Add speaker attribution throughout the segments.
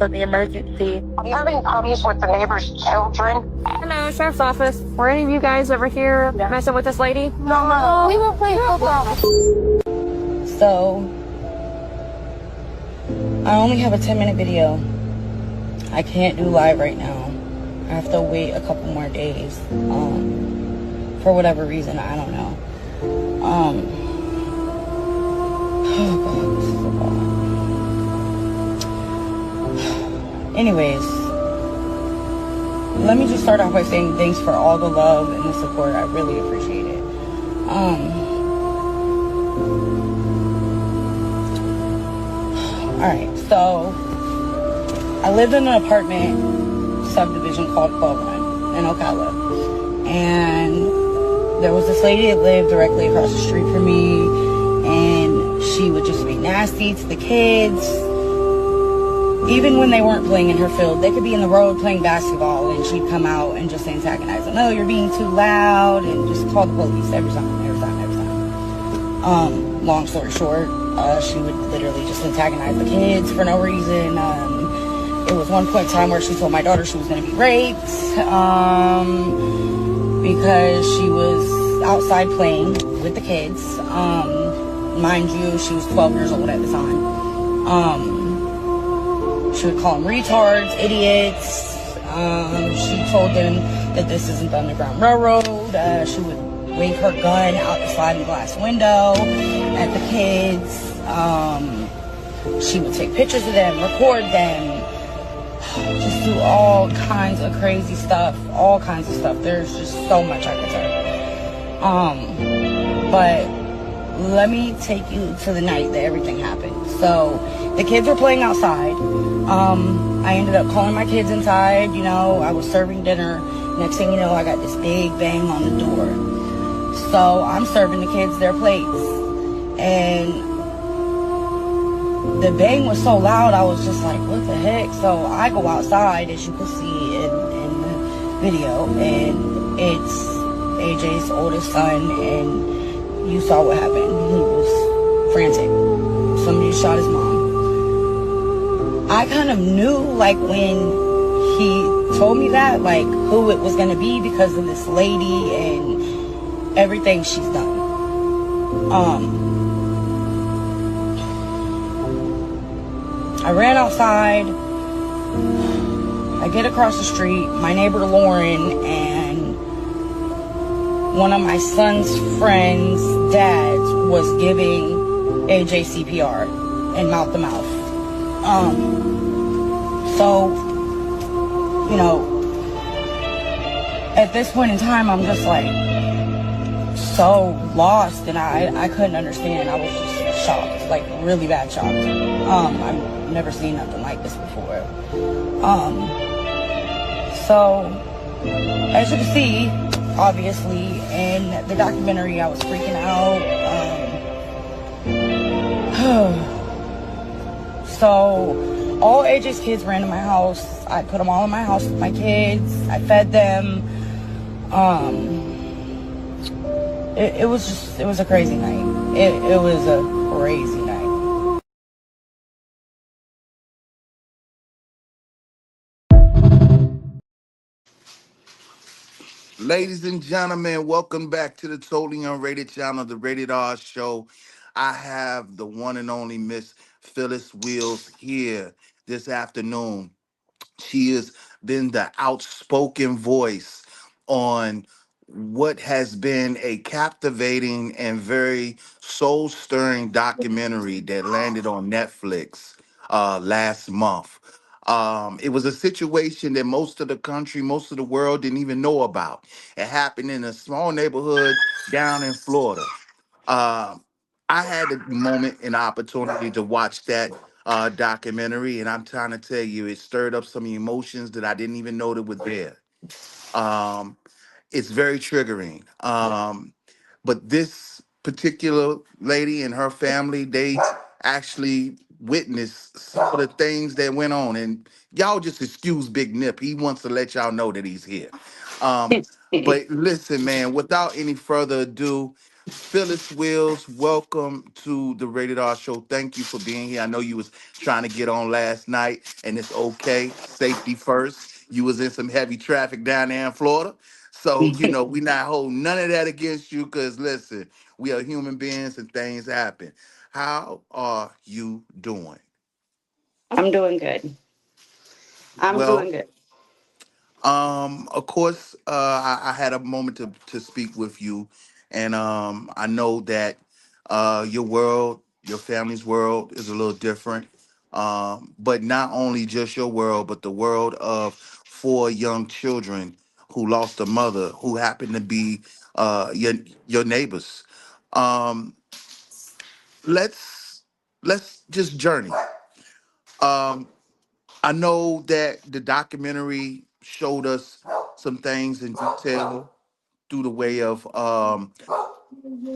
Speaker 1: for the emergency.
Speaker 2: Are you having problems with the neighbor's children?
Speaker 1: Hello, sheriff's office. Were any of you guys over here messing with this lady?
Speaker 2: No, we were playing football.
Speaker 3: So, I only have a 10-minute video. I can't do live right now. I have to wait a couple more days. For whatever reason, I don't know. Oh God, this is a lot. Anyways, let me just start off by saying thanks for all the love and the support. I really appreciate it. Alright, so I lived in an apartment subdivision called Club Run in Ocala. And there was this lady that lived directly across the street from me, and she would just be nasty to the kids. Even when they weren't playing in her field, they could be in the road playing basketball, and she'd come out and just antagonize them. No, you're being too loud, and just call the police every time. Long story short, she would literally just antagonize the kids for no reason. It was one point in time where she told my daughter she was going to be raped, because she was outside playing with the kids. Mind you, she was 12 years old at the time. She would call them retards, idiots. She told them that this isn't the Underground Railroad. She would wave her gun out the sliding glass window at the kids. She would take pictures of them, record them, just do all kinds of crazy stuff, There's just so much I could say. But let me take you to the night that everything happened. So the kids were playing outside. I ended up calling my kids inside. You know, I was serving dinner. Next thing you know, I got this big bang on the door. So I'm serving the kids their plates, and the bang was so loud, I was just like, what the heck? So I go outside, as you can see in the video, and it's AJ's oldest son, and you saw what happened. He was frantic. Somebody shot his mom. I kind of knew, like, when he told me that, like, who it was going to be because of this lady and everything she's done. I ran outside. I get across the street. My neighbor Lauren and one of my son's friends' dads was giving AJ CPR and mouth to mouth. So, you know, at this point in time, I'm just like so lost, and I couldn't understand. I was just shocked, like really bad shocked. I've never seen nothing like this before. So as you can see, obviously in the documentary, I was freaking out. So all AJ's kids ran to my house. I put them all in my house with my kids. I fed them. It was a crazy night. It was a crazy night.
Speaker 4: Ladies and gentlemen, welcome back to the totally unrated channel, the RatedR show. I have the one and only Miss Phyliss Wheels here this afternoon. She has been the outspoken voice on what has been a captivating and very soul-stirring documentary that landed on Netflix last month. It was a situation that most of the country, most of the world didn't even know about. It happened in a small neighborhood down in Florida. Um, I had a moment and opportunity to watch that documentary, and I'm trying to tell you, it stirred up some emotions that I didn't even know that were there. Um, it's very triggering. But this particular lady and her family, they actually witnessed some of the things that went on. And y'all just excuse Big Nip. He wants to let y'all know that he's here. But listen, man, without any further ado, Phyllis Wills, welcome to the Rated R Show. Thank you for being here. I know you was trying to get on last night, and it's okay. Safety first. You was in some heavy traffic down there in Florida. So, we not holding none of that against you because, listen, we are human beings and things happen. How are you doing?
Speaker 3: I'm doing good. I'm doing
Speaker 4: Well,
Speaker 3: good.
Speaker 4: Of course, I had a moment to speak with you, and I know that your world, your family's world, is a little different. But not only just your world, but the world of four young children who lost a mother, who happened to be your neighbors. Um, let's let's just journey. Um, I know that the documentary showed us some things in detail through the way of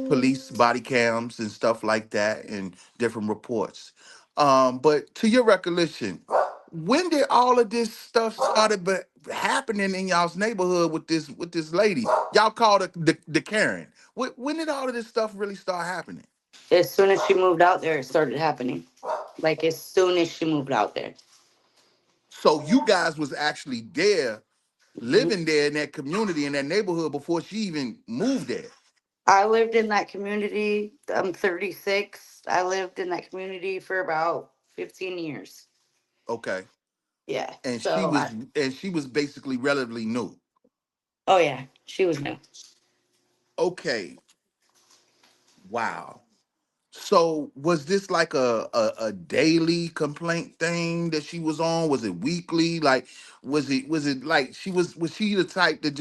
Speaker 4: police body cams and stuff like that and different reports. But to your recollection, when did all of this stuff started happening in y'all's neighborhood with this lady? Y'all called her the Karen. When did all of this stuff really start happening?
Speaker 3: As soon as she moved out there, it started happening. Like as soon as she moved out there.
Speaker 4: So you guys was actually there,
Speaker 3: Mhm.
Speaker 4: living there in that community in that neighborhood before she even moved there.
Speaker 3: I lived in that community. I'm 36. I lived in that community for about 15 years.
Speaker 4: Okay.
Speaker 3: Yeah.
Speaker 4: And she
Speaker 3: So
Speaker 4: was and she was basically relatively new.
Speaker 3: oh yeah, she was new.
Speaker 4: Okay. Wow. So was this like a daily complaint thing that she was on? Was it weekly? Like was it like was she the type that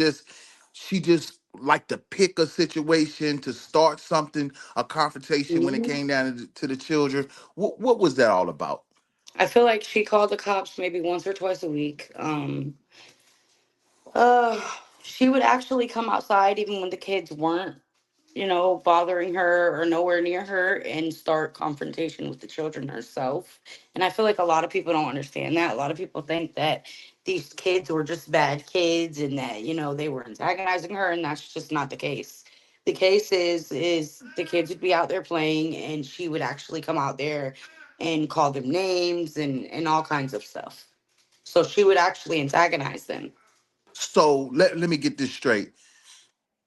Speaker 4: she just like to pick a situation to start something, a confrontation when it
Speaker 3: Mhm.
Speaker 4: came down to the children? What was that all about?
Speaker 3: I feel like she called the cops maybe once or twice a week. She would actually come outside even when the kids weren't, bothering her or nowhere near her and start confrontation with the children herself. And I feel like a lot of people don't understand that. A lot of people think that these kids were just bad kids and that, they were antagonizing her, and that's just not the case. The case is the kids would be out there playing and she would actually come out there and call them names and all kinds of stuff. So she would actually antagonize them.
Speaker 4: So let me get this straight.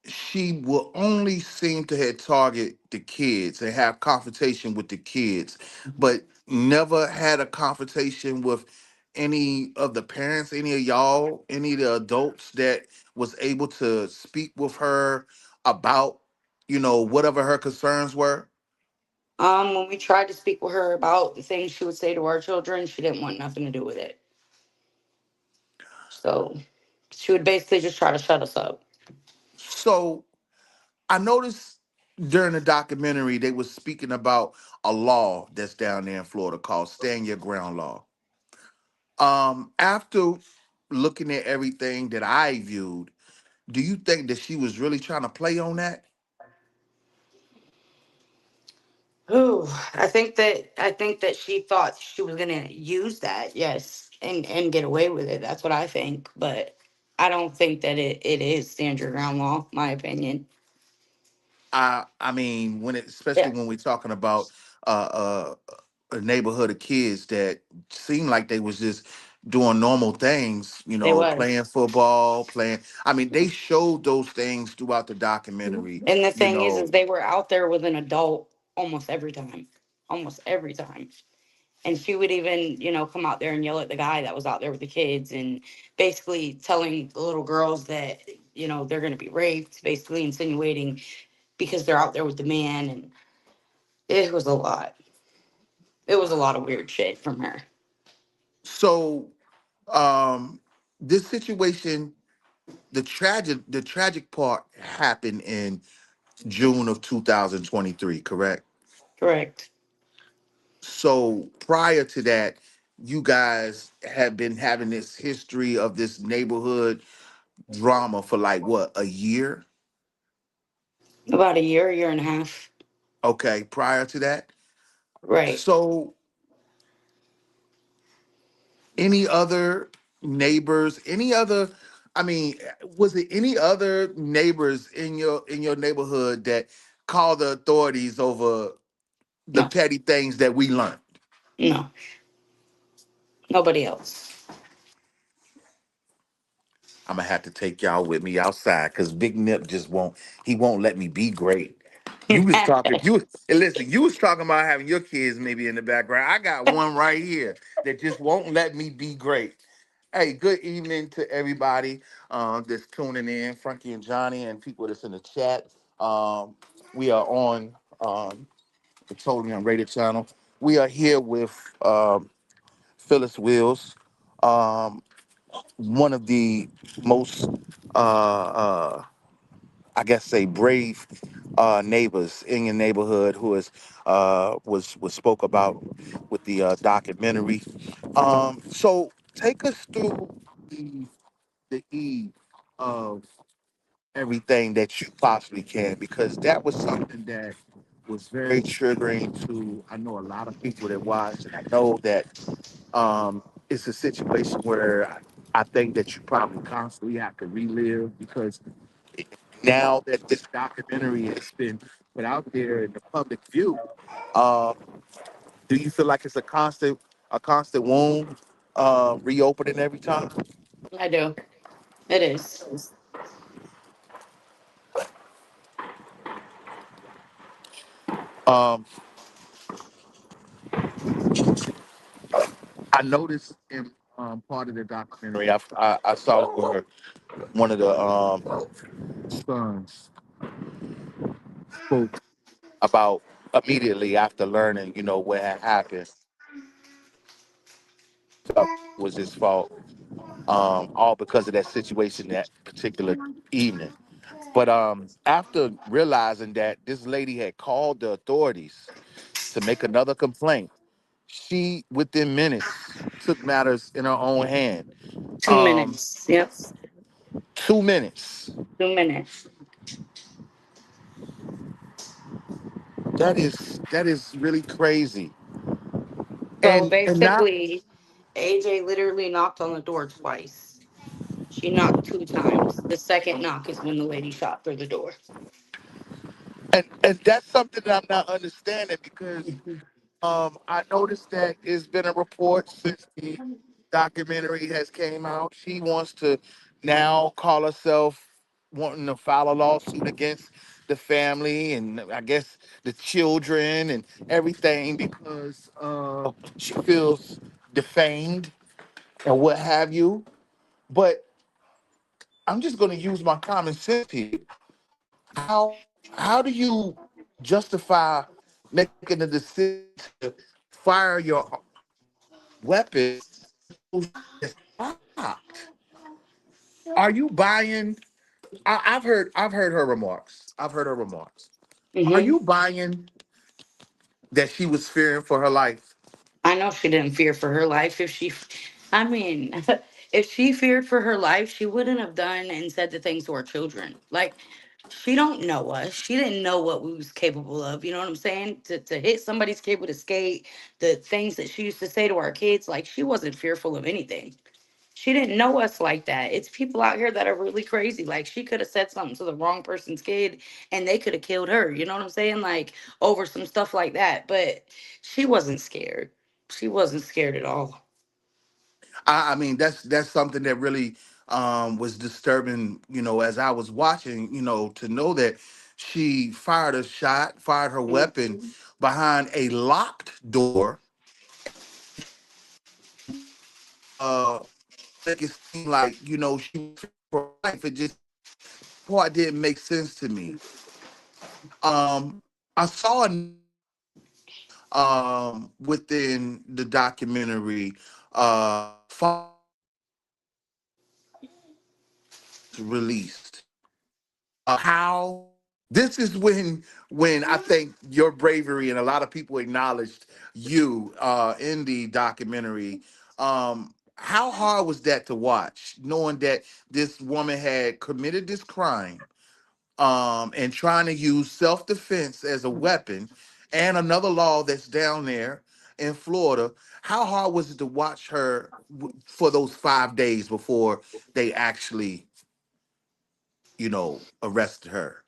Speaker 4: She will only seem to have target the kids and have confrontation with the kids, but never had a confrontation with any of the parents, any of y'all, any of the adults that was able to speak with her about, whatever her concerns were.
Speaker 3: When we tried to speak with her about the things she would say to our children, she didn't want nothing to do with it. So she would basically just try to shut us up.
Speaker 4: So I noticed during the documentary they was speaking about a law that's down there in Florida called Stand Your Ground Law. After looking at everything that I viewed, do you think that she was really trying to play on that?
Speaker 3: Ooh, I think that she thought she was gonna use that, yes, and get away with it. That's what I think. But I don't think that it is stand your ground law, my opinion.
Speaker 4: I mean, especially
Speaker 3: Yeah,
Speaker 4: when we're talking about a neighborhood of kids that seemed like they was just doing normal things,
Speaker 3: they was.
Speaker 4: playing football, playing. I mean, they showed those things throughout the documentary.
Speaker 3: And the
Speaker 4: You
Speaker 3: thing is
Speaker 4: know,
Speaker 3: they were out there with an adult almost every time. Almost every time. And she would even, come out there and yell at the guy that was out there with the kids and basically telling the little girls that, they're going to be raped, basically insinuating because they're out there with the man. And it was a lot. It was a lot of weird shit from her.
Speaker 4: so um, this situation, the tragic part happened in June of 2023, correct?
Speaker 3: Correct.
Speaker 4: So prior to that, you guys have been having this history of this neighborhood drama for like what, a year?
Speaker 3: About a year and a half.
Speaker 4: Okay, prior to that.
Speaker 3: Right.
Speaker 4: So any other neighbors, any other, I mean, was it any other neighbors in your neighborhood that call the authorities over the
Speaker 3: No,
Speaker 4: petty things that we learned.
Speaker 3: no, nobody else.
Speaker 4: I'm gonna have to take y'all with me outside because Big Nip just won't. He won't let me be great. You was talking. And listen. You was talking about having your kids maybe in the background. I got one right here that just won't let me be great. Hey, good evening to everybody that's tuning in, Frankie and Johnny, and people that's in the chat. We are on the Totally Unrated channel. We are here with Phyliss Wills, um, one of the most I guess say brave neighbors in your neighborhood who is was spoke about with the documentary. So take us through the eve of everything that you possibly can, because that was something that was very triggering to I know a lot of people that watched, and I know that it's a situation where I think that you probably constantly have to relive because now that this documentary has been put out there in the public view, uh, do you feel like it's a constant wound reopening every time?
Speaker 3: I do. It is.
Speaker 4: Um, I noticed in part of the documentary, I saw where one of the sons spoke about immediately after learning, what had happened was his fault, all because of that situation that particular evening. But after realizing that this lady had called the authorities to make another complaint, she within minutes took matters in her own hand.
Speaker 3: Two
Speaker 4: Um,
Speaker 3: minutes. Yep.
Speaker 4: 2 minutes.
Speaker 3: 2 minutes.
Speaker 4: That is really crazy.
Speaker 3: So
Speaker 4: And now
Speaker 3: basically, AJ literally knocked on the door twice. She knocked 2 times. The second knock is when the lady shot through the door.
Speaker 4: and that's something that I'm not understanding because
Speaker 3: Mhm.
Speaker 4: I noticed that it's been a report since the documentary has came out. She wants to now call herself wanting to file a lawsuit against the family and I guess the children and everything because she feels defamed and what have you. But I'm just going to use my common sense here. How do you justify making a decision to fire your weapon is locked? Are you buying? I've heard her remarks. I've heard her remarks. Are
Speaker 3: Mhm.
Speaker 4: you buying that she was fearing for her life?
Speaker 3: I know she didn't fear for her life. I mean, if she feared for her life, she wouldn't have done and said the things to our children. Like, she don't know us. She didn't know what we was capable of. You know what I'm saying? To hit somebody's kid with a skate, the things that she used to say to our kids, like she wasn't fearful of anything. She didn't know us like that. It's people out here that are really crazy. Like she could have said something to the wrong person's kid and they could have killed her. You know what I'm saying? Like over some stuff like that. But she wasn't scared. She wasn't scared at all.
Speaker 4: I mean, that's something that really was disturbing. As I was watching, to know that she fired a shot, fired her weapon
Speaker 3: Mhm.
Speaker 4: behind a locked door. Uh, make it seem like she was for her life. It just part didn't make sense to me. I saw within the documentary released. How this is when I think your bravery and a lot of people acknowledged you in the documentary. How hard was that to watch, knowing that this woman had committed this crime and trying to use self-defense as a weapon and another law that's down there in Florida? How hard was it to watch her for those 5 days before they actually, arrested her?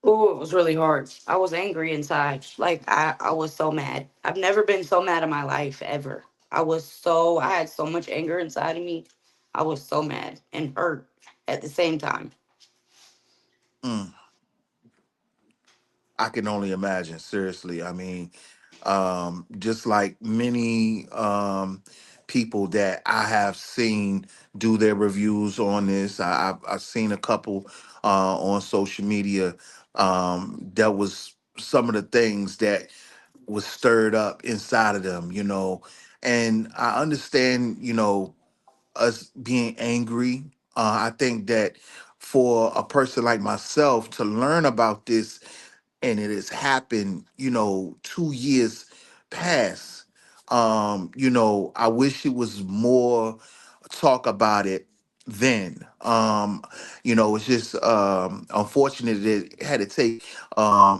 Speaker 3: Ooh, it was really hard. I was angry inside. Like I was so mad. I've never been so mad in my life ever. I had so much anger inside of me. I was so mad and hurt at the same time.
Speaker 4: Mm, I can only imagine. Seriously, I mean, just like many people that I have seen do their reviews on this. I've seen a couple on social media. That was some of the things that was stirred up inside of them, and I understand, us being angry. I think that for a person like myself to learn about this, and it has happened, 2 years past. I wish it was more talk about it then. It's just unfortunate that it had to take, a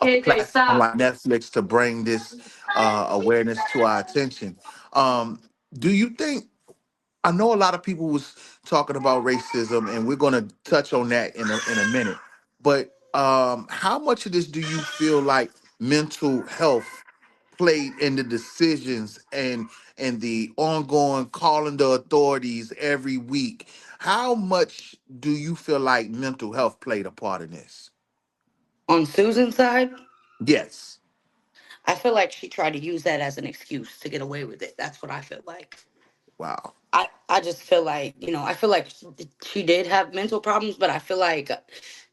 Speaker 3: KJ,
Speaker 4: platform
Speaker 3: stop.
Speaker 4: like Netflix to bring this awareness to our attention. Um, do you think? I know a lot of people was talking about racism, and we're going to touch on that in a minute. But how much of this do you feel like mental health played in the decisions and the ongoing calling the authorities every week? How much do you feel like mental health played a part in this?
Speaker 3: On Susan's side,
Speaker 4: Yes.
Speaker 3: I feel like she tried to use that as an excuse to get away with it. That's what I feel like.
Speaker 4: Wow.
Speaker 3: I just feel like, I feel like she did have mental problems, but I feel like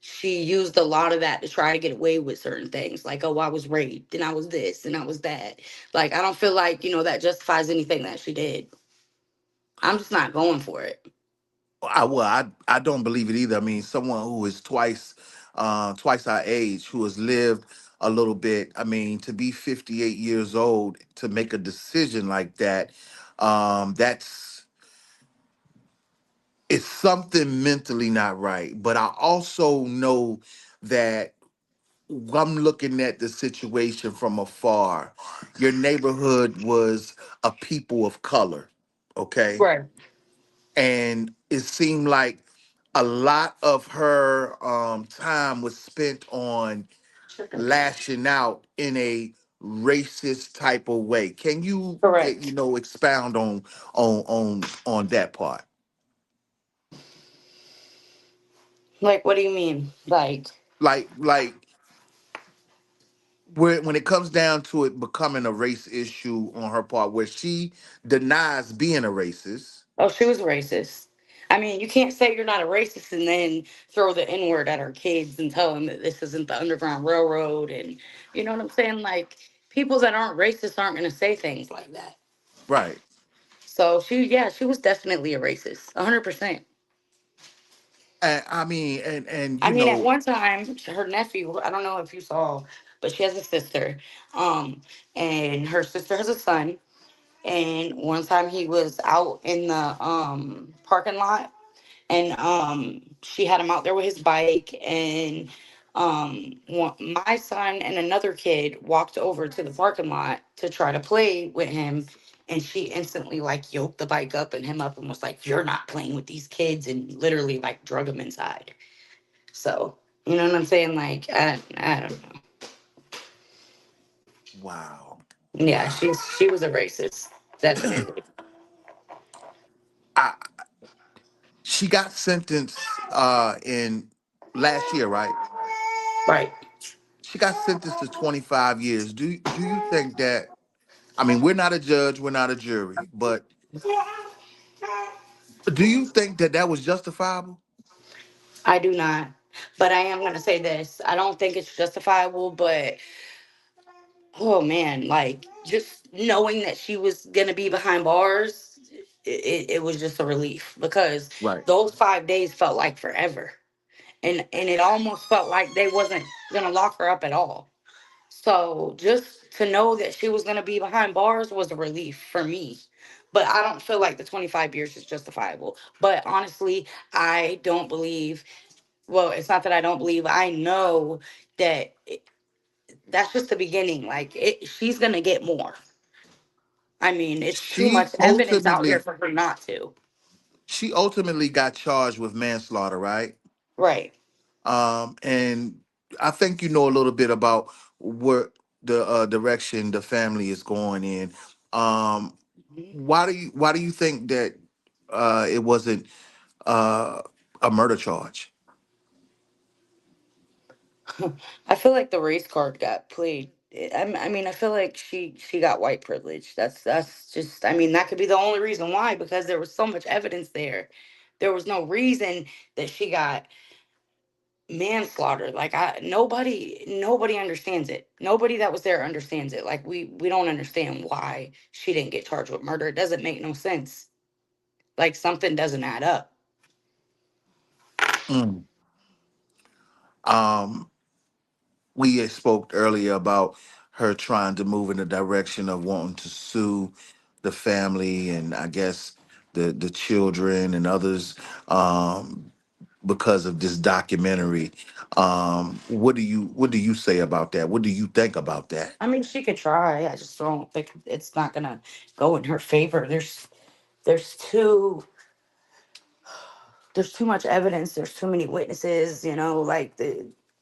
Speaker 3: she used a lot of that to try to get away with certain things. Like, oh, I was raped and I was this and I was that. Like, I don't feel like, that justifies anything that she did. I'm just not going for it.
Speaker 4: I don't believe it either. I mean, someone who is twice our age, who has lived a little bit. I mean, to be 58 years old to make a decision like that, that's it's something mentally not right. But I also know that I'm looking at the situation from afar. Your neighborhood was a people of color, okay?
Speaker 3: Right.
Speaker 4: And it seemed like a lot of her time was spent on lashing out in a racist type of way. Can you
Speaker 3: Correct.
Speaker 4: expound on that part?
Speaker 3: Like, what do you mean? Like,
Speaker 4: Like where when it comes down to it becoming a race issue on her part, where she denies being a racist.
Speaker 3: oh, she was racist. I mean, you can't say you're not a racist and then throw the N word at our kids and tell them that this isn't the Underground Railroad. And you know what I'm saying? Like, people that aren't racist aren't going to say things like that.
Speaker 4: Right.
Speaker 3: So yeah, she was definitely a racist, 100%.
Speaker 4: And I mean, and
Speaker 3: I mean, at one time, her nephew, I don't know if you saw, but she has a sister. Um, and her sister has a son. And one time he was out in the parking lot, and she had him out there with his bike, and my son and another kid walked over to the parking lot to try to play with him, and she instantly like yoked the bike up and him up and was like, "You're not playing with these kids," and literally like drug him inside. So you know what I'm saying? Like, I don't know.
Speaker 4: wow.
Speaker 3: Yeah,
Speaker 4: Wow.
Speaker 3: she was a racist, definitely.
Speaker 4: I She got sentenced in last year, right?
Speaker 3: Right.
Speaker 4: She got sentenced to 25 years. Do you think that, I mean, we're not a judge, we're not a jury, but do you think that that was justifiable?
Speaker 3: I do not. But I am going to say this. I don't think it's justifiable, but oh man, like just knowing that she was going to be behind bars, it was just a relief because
Speaker 4: Right.
Speaker 3: those 5 days felt like forever. And it almost felt like they wasn't going to lock her up at all. So just to know that she was going to be behind bars was a relief for me. But I don't feel like the 25 years is justifiable. But honestly, I don't believe, well, it's not that I don't believe, I know that that's just the beginning. Like she's going to get more. I mean, it's too
Speaker 4: She
Speaker 3: much evidence out here
Speaker 4: ultimately
Speaker 3: for her not to.
Speaker 4: she ultimately got charged with manslaughter, right?
Speaker 3: Right.
Speaker 4: And I think you know a little bit about where the direction the family is going in. Um,
Speaker 3: Mhm.
Speaker 4: why do you think that it wasn't uh, a murder charge?
Speaker 3: I feel like the race card got played. I mean, I feel like she got white privilege. That's just. I mean, that could be the only reason why, because there was so much evidence there. There was no reason that she got manslaughter. Like, nobody understands it. Nobody that was there understands it. Like, we don't understand why she didn't get charged with murder. It doesn't make no sense. Like, something doesn't add up.
Speaker 4: Mm. Um, we had spoke earlier about her trying to move in the direction of wanting to sue the family and I guess the children and others because of this documentary. What do you say about that? What do you think about that?
Speaker 3: I mean, she could try. I just don't think it's not gonna go in her favor. There's too there's too much evidence. There's too many witnesses. Like,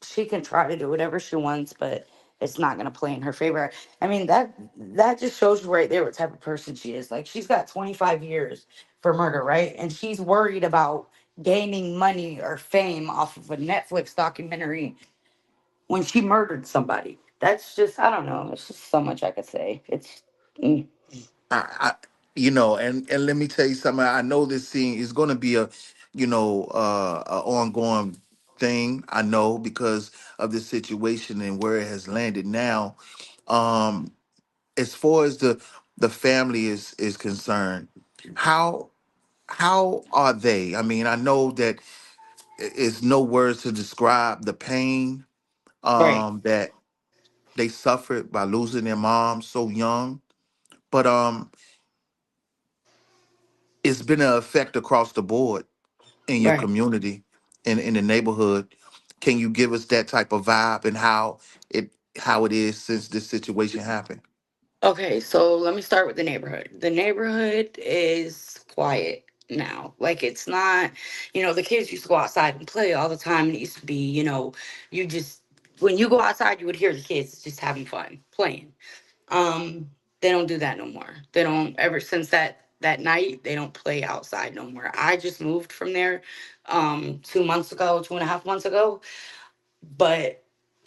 Speaker 3: she can try to do whatever she wants, but it's not gonna play in her favor. I mean, that just shows you right there what type of person she is. Like, she's got 25 years for murder, right? And she's worried about gaining money or fame off of a Netflix documentary when she murdered somebody. That's just, I don't know. It's just so much I could say. It's mm,
Speaker 4: I and let me tell you something. I know this scene is going to be a ongoing thing. I know because of the situation and where it has landed now. Um, as far as the family is concerned, how how are they? I mean, I know that it's no words to describe the pain
Speaker 3: right,
Speaker 4: that they suffered by losing their mom so young, but it's been an effect across the board in your
Speaker 3: right.
Speaker 4: community, in the neighborhood. Can you give us that type of vibe and how it is since this situation happened?
Speaker 3: Okay, so let me start with the neighborhood. The neighborhood is quiet now. Like, it's not, the kids used to go outside and play all the time. And it used to be, you just, when you go outside, you would hear the kids just having fun, playing. Um, they don't do that no more. They don't, ever since that night, they don't play outside no more. I just moved from there 2 months ago, 2.5 months ago. But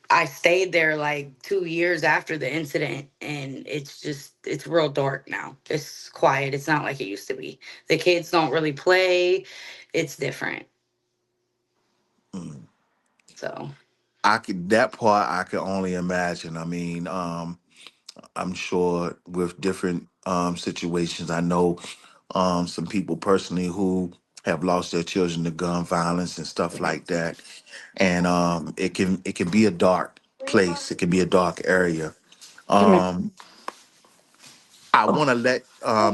Speaker 3: I stayed there like 2 years after the incident, and it's real dark now. It's quiet. It's not like it used to be. The kids don't really play. It's different.
Speaker 4: Mm.
Speaker 3: So,
Speaker 4: I could that part I could only imagine. I mean, I'm sure with different situations. I know some people personally who have lost their children to gun violence and stuff like that, and it can be a dark place. It can be a dark area.
Speaker 3: come here.
Speaker 4: Um, I
Speaker 3: Oh,
Speaker 4: want to let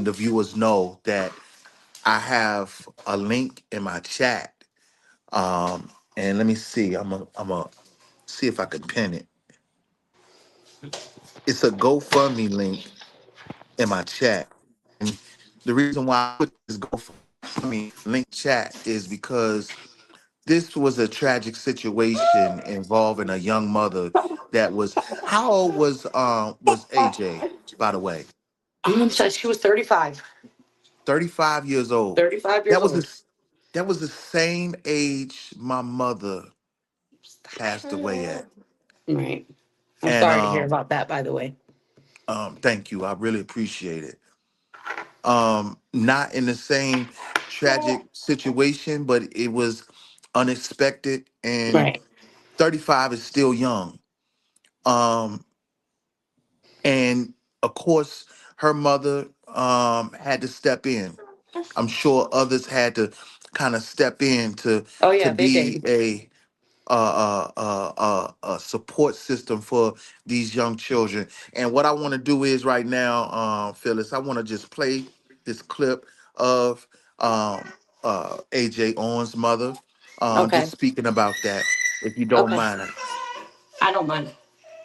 Speaker 4: the viewers know that I have a link in my chat. And let me see. I'm a see if I can pin it. It's a GoFundMe link in my chat. And the reason why I put this GoFundMe link chat is because this was a tragic situation involving a young mother that was how old was AJ, by the way?
Speaker 3: so she was 35.
Speaker 4: 35 years old.
Speaker 3: 35 years
Speaker 4: That was
Speaker 3: old.
Speaker 4: the that was the same age my mother passed away at.
Speaker 3: Right. I'm
Speaker 4: And
Speaker 3: sorry to hear about that, by the way.
Speaker 4: thank you. I really appreciate it. Not in the same tragic situation, but it was unexpected and
Speaker 3: Right.
Speaker 4: 35 is still young. Um, and of course her mother had to step in. I'm sure others had to kind of step in
Speaker 3: Oh,
Speaker 4: to
Speaker 3: yeah, they
Speaker 4: be
Speaker 3: did.
Speaker 4: a support system for these young children. And what I want to do is right now, Phyllis, I want to just play this clip of AJ Owens' mother, just
Speaker 3: Okay.
Speaker 4: speaking about that, if you don't
Speaker 3: Okay.
Speaker 4: mind.
Speaker 3: I don't mind.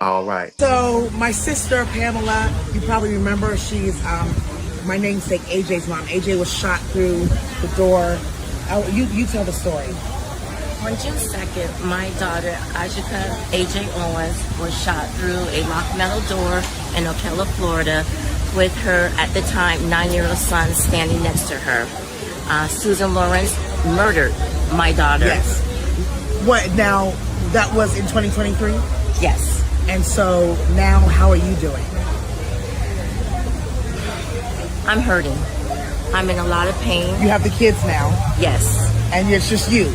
Speaker 4: All right.
Speaker 5: So my sister Pamela, you probably remember, she's
Speaker 3: my namesake AJ's mom. AJ was shot through the door. You tell the story.
Speaker 5: On June 2nd, my daughter, Ajika AJ Owens, was shot through a locked metal door in Ocala, Florida, with her, at the time, 9-year-old son standing next to her. Susan Lawrence murdered my daughter.
Speaker 3: Yes. What now? That was in 2023.
Speaker 5: Yes.
Speaker 3: And so now, how are you doing?
Speaker 5: I'm hurting. I'm in a lot of pain.
Speaker 3: You have the kids now.
Speaker 5: Yes.
Speaker 3: And it's just you.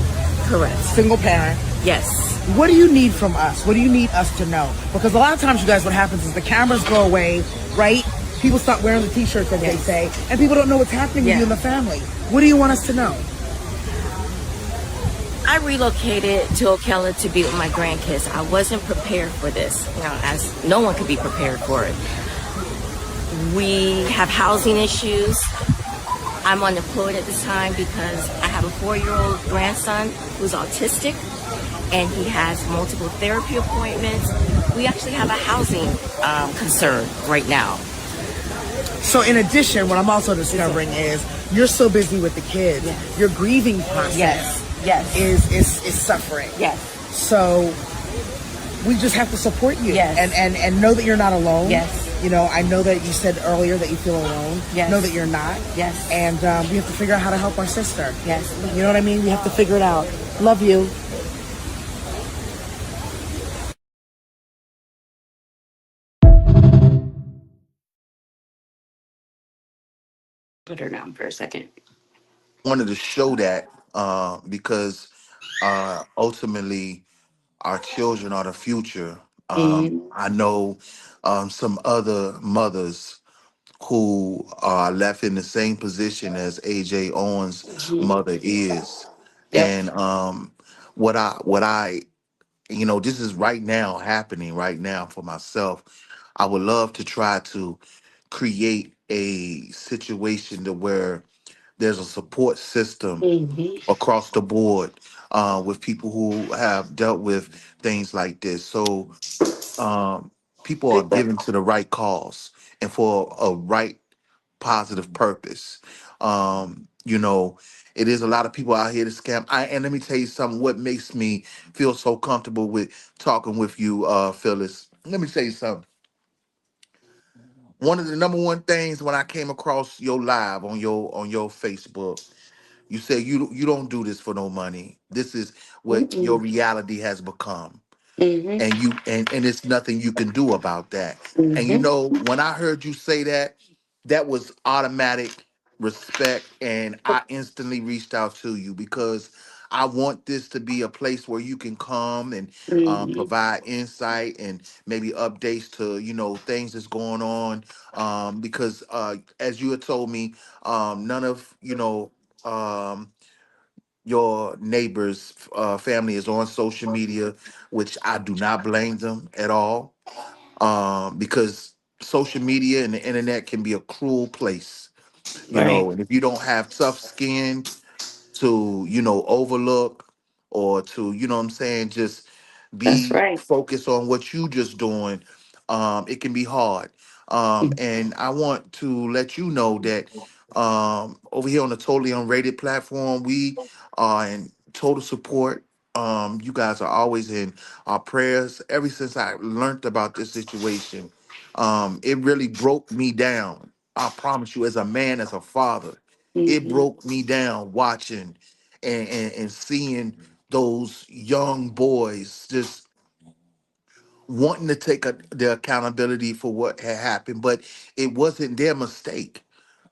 Speaker 5: Correct.
Speaker 3: Single parent.
Speaker 5: Yes.
Speaker 3: What do you need from us? What do you need us to know? Because a lot of times, you guys, what happens is the cameras go away, right? People stop wearing the t-shirts, as they say, and people don't know what's happening with you and the family. What do you want us to know?
Speaker 5: I relocated to Ocala to be with my grandkids. I wasn't prepared for this, as no one could be prepared for it. We have housing issues. I'm unemployed at this time because I have a 4-year-old grandson who's autistic, and he has multiple therapy appointments. We actually have a housing concern right now.
Speaker 3: So in addition, what I'm also discovering is you're so busy with the kids. Yes. Your grieving process is suffering.
Speaker 5: Yes.
Speaker 3: So we just have to support you.
Speaker 5: Yes.
Speaker 3: And know that you're not alone.
Speaker 5: Yes.
Speaker 3: I know that you said earlier that you feel alone.
Speaker 5: Yes.
Speaker 3: Know that you're not.
Speaker 5: Yes.
Speaker 3: And we have to figure out how to help our sister.
Speaker 5: Yes.
Speaker 3: You know what I mean? We have to figure it out. Love you.
Speaker 5: Put her down for a second.
Speaker 4: Wanted to show that because ultimately our children are the future. I know some other mothers who are left in the same position as AJ Owens' mother is,
Speaker 5: Yep.
Speaker 4: and what I this is right now happening right now for myself. I would love to try to create a situation to where there's a support system across the board with people who have dealt with things like this. So people are given to the right cause and for a right positive purpose. It is a lot of people out here to scam. And let me tell you something, what makes me feel so comfortable with talking with you, Phyllis. Let me tell you something. One of the number one things when I came across your live on your Facebook, you said you don't do this for no money. This is what your reality has become. And it's nothing you can do about that. And when I heard you say that, that was automatic respect, and I instantly reached out to you because I want this to be a place where you can come and provide insight and maybe updates to things that's going on, because as you had told me, none of um, your neighbor's family is on social media, which I do not blame them at all, because social media and the internet can be a cruel place,
Speaker 5: Right.
Speaker 4: and if you don't have tough skin to overlook, or to what I'm saying, just
Speaker 5: That's
Speaker 4: be
Speaker 5: right.
Speaker 4: focused on what you just doing, it can be hard. And I want to let you know that over here on the Totally Unrated platform, we are in total support. You guys are always in our prayers. Ever since I learned about this situation, it really broke me down. I promise you, as a man, as a father, it broke me down watching and seeing those young boys just wanting to take the accountability for what had happened, but it wasn't their mistake.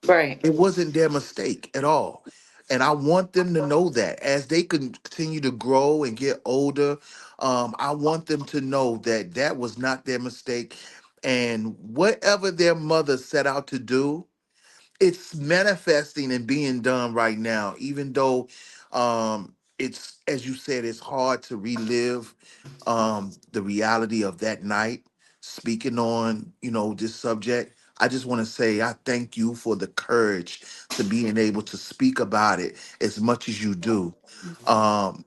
Speaker 5: Right.
Speaker 4: It wasn't their mistake at all. And I want them to know that as they continue to grow and get older, I want them to know that that was not their mistake. And whatever their mother set out to do, it's manifesting and being done right now, even though it's, as you said, it's hard to relive the reality of that night. Speaking on this subject, I just want to say I thank you for the courage to being able to speak about it as much as you do. um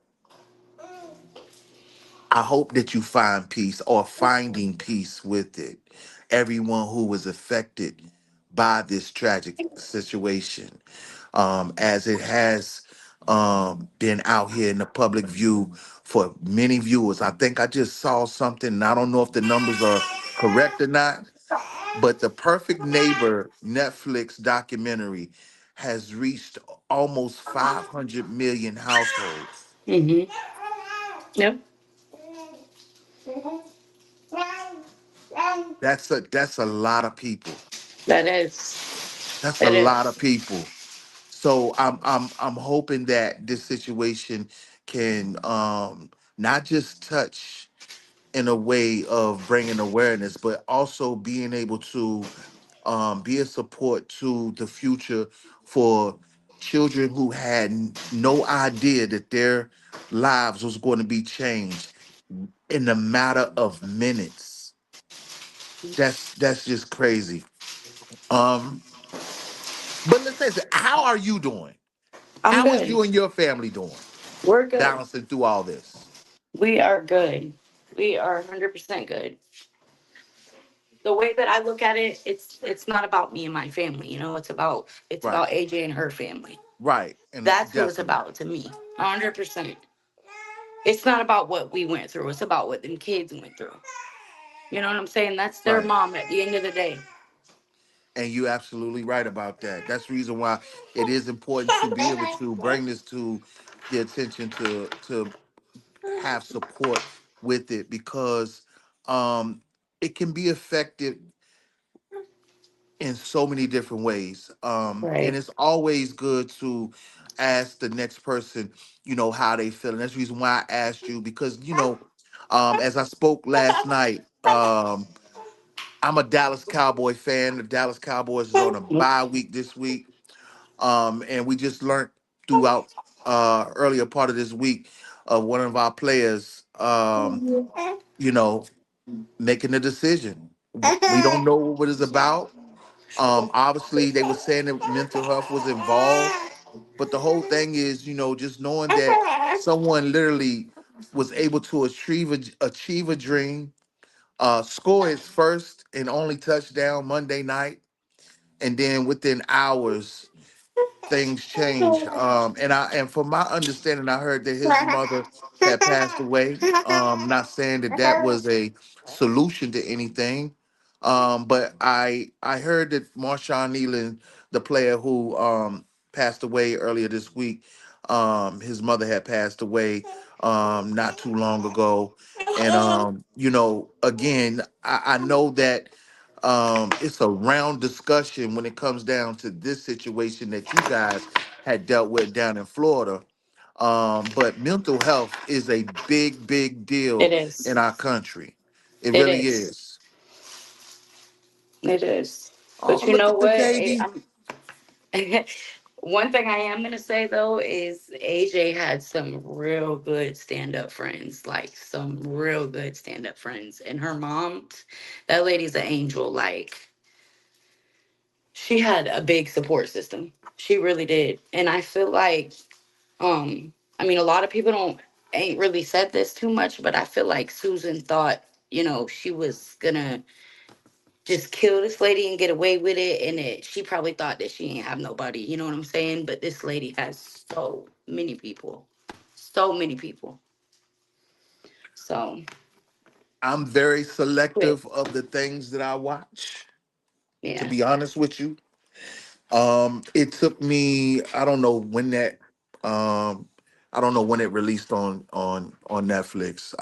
Speaker 4: I hope that you find peace, or finding peace with it. Everyone who was affected by this tragic situation, as it has been out here in the public view for many viewers. I think I just saw something, and I don't know if the numbers are correct or not, but the Perfect Neighbor Netflix documentary has reached almost 500 million households.
Speaker 3: Mhm. Yep.
Speaker 4: That's a lot of people.
Speaker 3: That is.
Speaker 4: That's a
Speaker 3: It
Speaker 4: lot
Speaker 3: is.
Speaker 4: of people. So I'm hoping that this situation can not just touch in a way of bringing awareness, but also being able to be a support to the future for children who had no idea that their lives was going to be changed in a matter of minutes. That's just crazy. Um, but let's say, how are you doing?
Speaker 3: I'm
Speaker 4: How is
Speaker 3: good.
Speaker 4: you and your family doing,
Speaker 3: We're good.
Speaker 4: balancing through all this?
Speaker 3: We are good. We are 100% good. The way that I look at it, it's not about me and my family. You know, it's
Speaker 4: Right,
Speaker 3: about AJ and her family.
Speaker 4: right, and
Speaker 3: That's who it's
Speaker 4: definitely
Speaker 3: about to me. 100%. It's not about what we went through. It's about what them kids went through. You know what I'm saying? That's their
Speaker 4: right.
Speaker 3: mom at the end of the day.
Speaker 4: And you're absolutely right about that. That's the reason why it is important to be able to bring this to the attention to have support with it, because um it can be effective in so many different ways. And
Speaker 3: Right.
Speaker 4: it's always good to ask the next person, how they feel. And that's the reason why I asked you, because, as I spoke last night, I'm a Dallas Cowboy fan. The Dallas Cowboys is on a bye week this week. And we just learned throughout earlier part of this week of one of our players, you know, making a decision. We don't know what it's about. Obviously, they were saying that mental health was involved, but the whole thing is, just knowing that someone literally was able to achieve a dream, score his first and only touchdown Monday night, and then within hours things change. And from my understanding, I heard that his mother had passed away. Not saying that that was a solution to anything, but I heard that Marshawn Nealon, the player who passed away earlier this week, his mother had passed away not too long ago. And again, I know that it's a round discussion when it comes down to this situation that you guys had dealt with down in Florida. But mental health is a big, big
Speaker 3: It
Speaker 4: deal in
Speaker 3: is.
Speaker 4: our country. It
Speaker 3: It
Speaker 4: really
Speaker 3: is.
Speaker 4: is.
Speaker 3: It is.
Speaker 4: Oh,
Speaker 3: But you
Speaker 4: look
Speaker 3: know
Speaker 4: at the
Speaker 3: what?
Speaker 4: baby.
Speaker 3: One thing I am gonna say though is AJ had some real good stand up friends, like some real good stand up friends. And her mom, that lady's an angel. Like she had a big support system. She really did. And I feel like, I mean, a lot of people don't ain't really said this too much, but I feel like Susan thought, she was gonna just kill this lady and get away with it, and she probably thought that she ain't have nobody, you know what I'm saying? But this lady has so many people. So
Speaker 4: I'm very
Speaker 3: quit.
Speaker 4: selective of the things that I watch, to
Speaker 3: Yeah.
Speaker 4: be honest with you. It took me, um I don't know when it released on Netflix.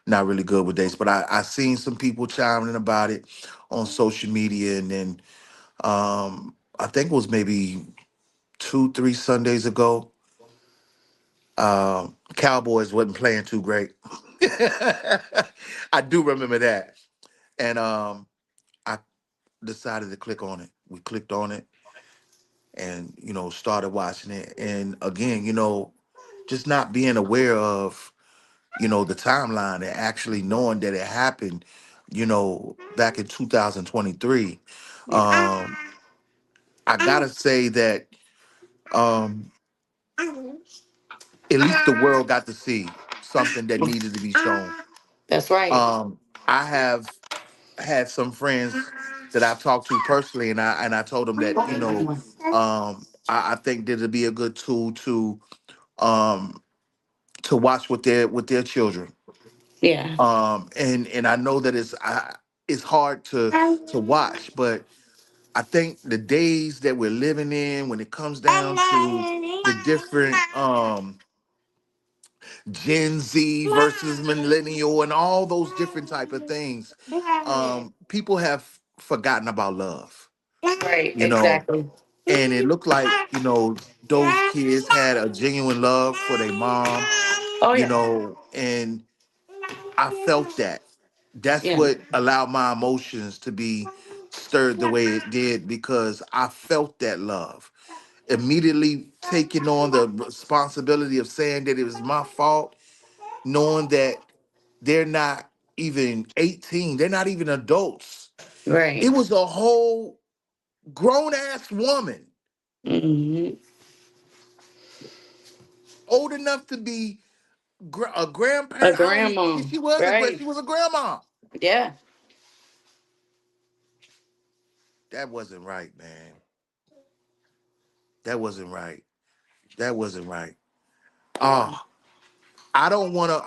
Speaker 4: Not really good with dates, but I seen some people chiming about it on social media, and then I think it was maybe 2, 3 Sundays ago. Cowboys wasn't playing too great. I do remember that, and I decided to click on it. We clicked on it, and started watching it, and again, just not being aware of the timeline and actually knowing that it happened, back in 2023.
Speaker 3: Yeah.
Speaker 4: um I gotta say that um at least the world got to see something that needed to be shown.
Speaker 3: That's right.
Speaker 4: I have had some friends that I've talked to personally, and I told them that, I think that it'd be a good tool um to watch with their children.
Speaker 3: Yeah.
Speaker 4: And I know that it's hard to watch, but I think the days that we're living in, when it comes down to the different Gen Z versus millennial and all those different type of things, people have forgotten about love,
Speaker 3: Right,
Speaker 4: you know.
Speaker 3: exactly.
Speaker 4: And it looked like, those kids had a genuine love for their mom,
Speaker 3: Oh yeah.
Speaker 4: and I felt that. That's
Speaker 3: Yeah.
Speaker 4: what allowed my emotions to be stirred the way it did, because I felt that love. Immediately taking on the responsibility of saying that it was my fault, knowing that they're not even 18, they're not even adults. It
Speaker 3: Right.
Speaker 4: was a whole grown ass woman,
Speaker 3: Hmm.
Speaker 4: old enough to be a
Speaker 3: A
Speaker 4: grandparent. I don't even,
Speaker 3: grandma.
Speaker 4: she was
Speaker 3: Right.
Speaker 4: she was a grandma.
Speaker 3: Yeah.
Speaker 4: That wasn't right, man. That wasn't right. That wasn't right.
Speaker 3: Yeah.
Speaker 4: Oh, I don't wanna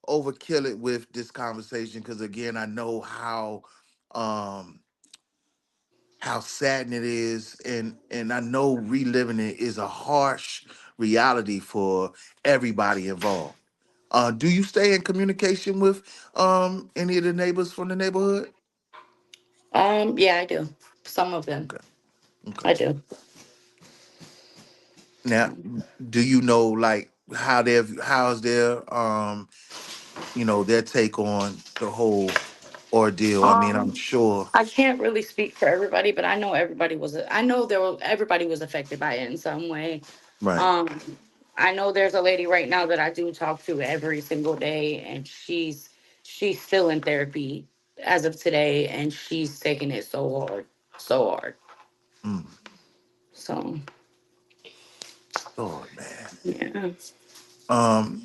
Speaker 4: overkill it with this conversation, because again, I know um how saddening it is, and I know reliving it is a harsh reality for everybody involved. Do you stay in communication with any of the neighbors from the neighborhood?
Speaker 3: Yeah, I do. Some of them.
Speaker 4: Okay. Okay.
Speaker 3: I do.
Speaker 4: Now, do you know, like, how's their their take on the whole ordeal? I mean, I'm
Speaker 3: Um,
Speaker 4: sure.
Speaker 3: I can't really speak for everybody, but I know everybody was. I know everybody was affected by it in some way.
Speaker 4: Right.
Speaker 3: Um, I know there's a lady right now that I do talk to every single day, and she's still in therapy as of today, and she's taking it so hard, so hard.
Speaker 4: Mm.
Speaker 3: So
Speaker 4: Lord, man.
Speaker 3: yeah.
Speaker 4: Um,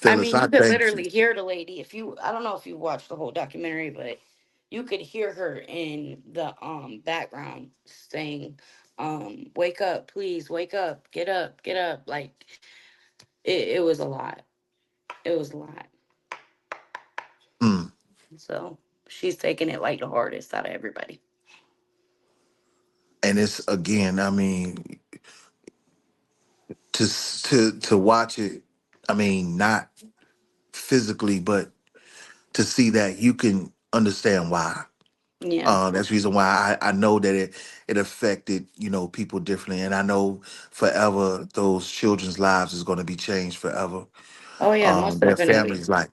Speaker 3: I
Speaker 4: Phyllis,
Speaker 3: mean,
Speaker 4: I
Speaker 3: you could
Speaker 4: thank you.
Speaker 3: literally hear the lady if you. I don't know if you watched the whole documentary, but you could hear her in the background saying, "Wake up, please, wake up, get up, get up." Like it was a lot. It was a lot.
Speaker 4: Mm.
Speaker 3: So she's taking it like the hardest out of everybody.
Speaker 4: And it's, again, I mean, to watch it. I mean, not physically, but to see that, you can understand why.
Speaker 3: Yeah.
Speaker 4: That's the reason why I know that it affected, people differently, and I know forever those children's lives is going to be changed forever.
Speaker 3: Oh yeah, most
Speaker 4: Their
Speaker 3: definitely.
Speaker 4: family's life.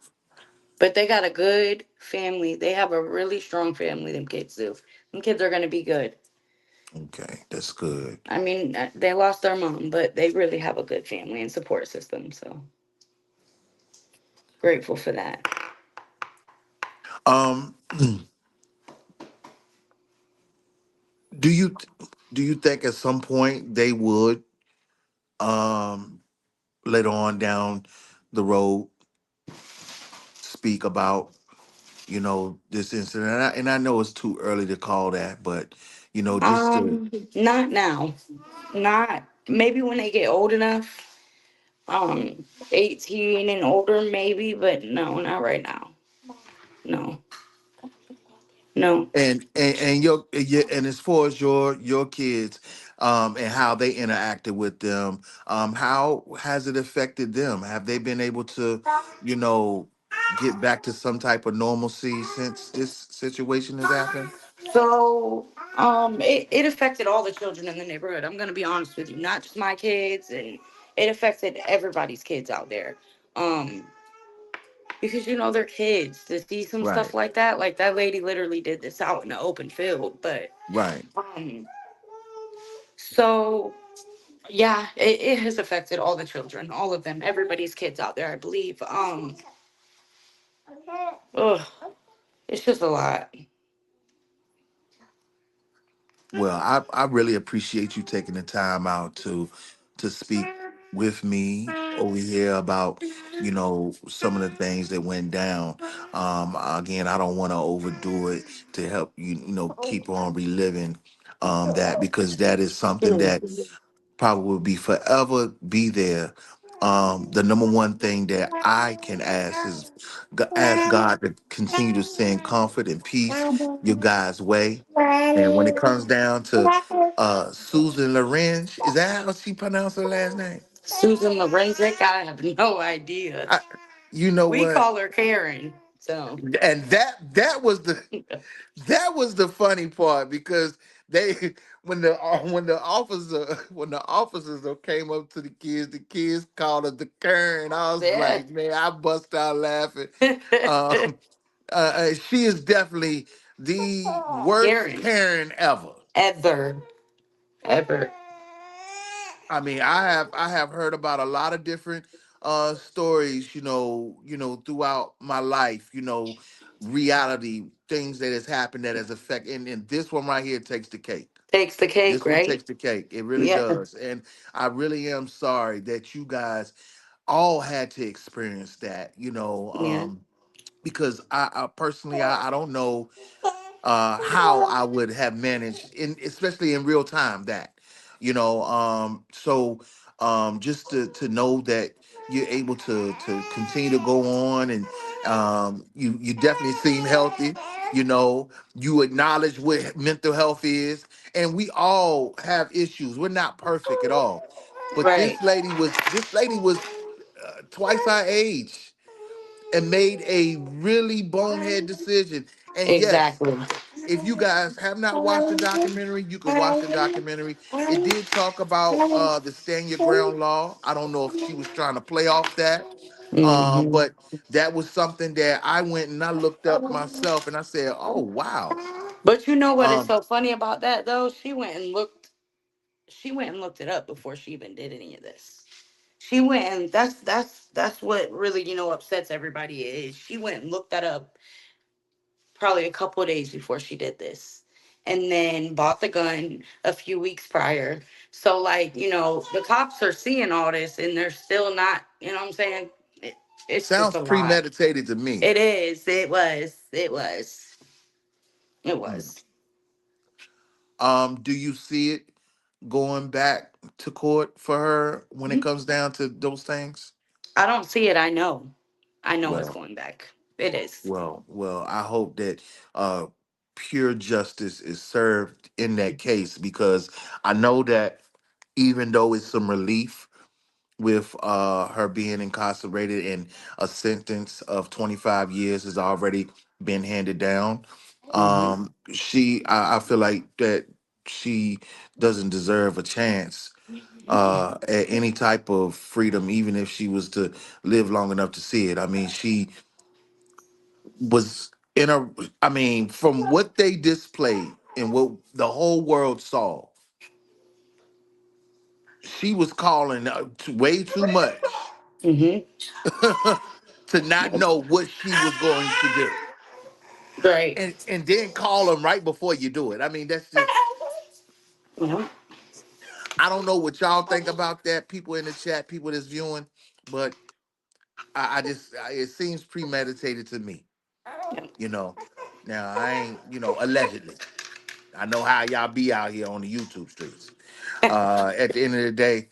Speaker 3: But they got a good family. They have a really strong family. Them kids do. Them kids are gonna be good.
Speaker 4: Okay, that's good.
Speaker 3: I mean, they lost their mom, but they really have a good family and support system. So grateful for that.
Speaker 4: Um, do you do you think at some point they would, um later on down the road, speak about, this incident? And I know it's too early to call that, but just to.
Speaker 3: Not now. Not maybe when they get old enough. 18 and older, maybe, but no, not right now. No, no.
Speaker 4: And as far as your kids, and how they interacted with them, how has it affected them? Have they been able to, you know get back to some type of normalcy since this situation has happened?
Speaker 3: So, it affected all the children in the neighborhood. I'm gonna be honest with you, not just my kids, and it affected everybody's kids out there. Um, because they're kids to see some stuff
Speaker 4: Right.
Speaker 3: like that lady literally did this out in the open field, but
Speaker 4: Right.
Speaker 3: um, so yeah, it has affected all the children, all of them, everybody's kids out there, I believe. Ugh, it's just a lot.
Speaker 4: Well, I really appreciate you taking the time out to speak with me over here about some of the things that went down. Again, I don't want to overdo it to help keep on reliving that, because that is something that probably will be forever be there. The number one thing that I can ask is ask God to continue to send comfort and peace your guys' way. And when it comes down to Susan Lorenz, is that how she pronounced her last name?
Speaker 3: Susan Lorenzic, I have no idea.
Speaker 4: I, you know
Speaker 3: We
Speaker 4: what?
Speaker 3: call her Karen. So
Speaker 4: And that was the funny part, because they when the officers came up to the kids called her the Karen. I was
Speaker 3: yeah.
Speaker 4: like, man, I bust out laughing. Um, she is definitely the worst
Speaker 3: Karen.
Speaker 4: Karen ever.
Speaker 3: Ever. Ever.
Speaker 4: I mean, I have heard about a lot of different stories, throughout my life, reality things that has happened that has affected, and this one right here takes the cake.
Speaker 3: Takes the cake,
Speaker 4: This one
Speaker 3: right?
Speaker 4: takes the cake. It really
Speaker 3: Yeah.
Speaker 4: does. And I really am sorry that you guys all had to experience that,
Speaker 3: Yeah.
Speaker 4: because I personally I don't know how I would have managed in, especially in real time, that so just to know that you're able to continue to go on, and you definitely seem healthy. You acknowledge what mental health is, and we all have issues. We're not perfect at all, but
Speaker 3: Right.
Speaker 4: this lady was twice our age and made a really bonehead decision. And yes,
Speaker 3: Exactly.
Speaker 4: if you guys have not watched the documentary, you can watch the documentary. It did talk about the stand your ground law. I don't know if she was trying to play off that,
Speaker 3: Hmm.
Speaker 4: but that was something that I went and I looked up myself, and I said, "Oh wow."
Speaker 3: But you know what is
Speaker 4: Um,
Speaker 3: so funny about that though? She went and looked it up before she even did any of this. She went and that's what really, upsets everybody is she went and looked that up probably a couple of days before she did this. And then bought the gun a few weeks prior. So like, the cops are seeing all this and they're still not, what I'm saying? It's just
Speaker 4: sounds
Speaker 3: a lot.
Speaker 4: premeditated to me.
Speaker 3: It is. It was. It was. It
Speaker 4: Hmm.
Speaker 3: was.
Speaker 4: Do you see it going back to court for her when it comes down to those things?
Speaker 3: I don't see it. I know. I know it's
Speaker 4: Well,
Speaker 3: going back. It is.
Speaker 4: well, I hope that uh, pure justice is served in that case, because I know that even though it's some relief with her being incarcerated and a sentence of 25 years has already been handed down,
Speaker 3: Hmm.
Speaker 4: I feel like that she doesn't deserve a chance at any type of freedom, even if she was to live long enough to see it. I mean, she was in a I mean, from what they displayed and what the whole world saw, she was calling way too much
Speaker 3: Hmm.
Speaker 4: to not know what she was going to do,
Speaker 3: Right.
Speaker 4: and then call them right before you do it. I mean, that's just,
Speaker 3: Yeah.
Speaker 4: I don't know what y'all think about that, people in the chat, people that's viewing, but it seems premeditated to me, you know. Now I ain't, allegedly. I know how y'all be out here on the YouTube streets. At the end of the day,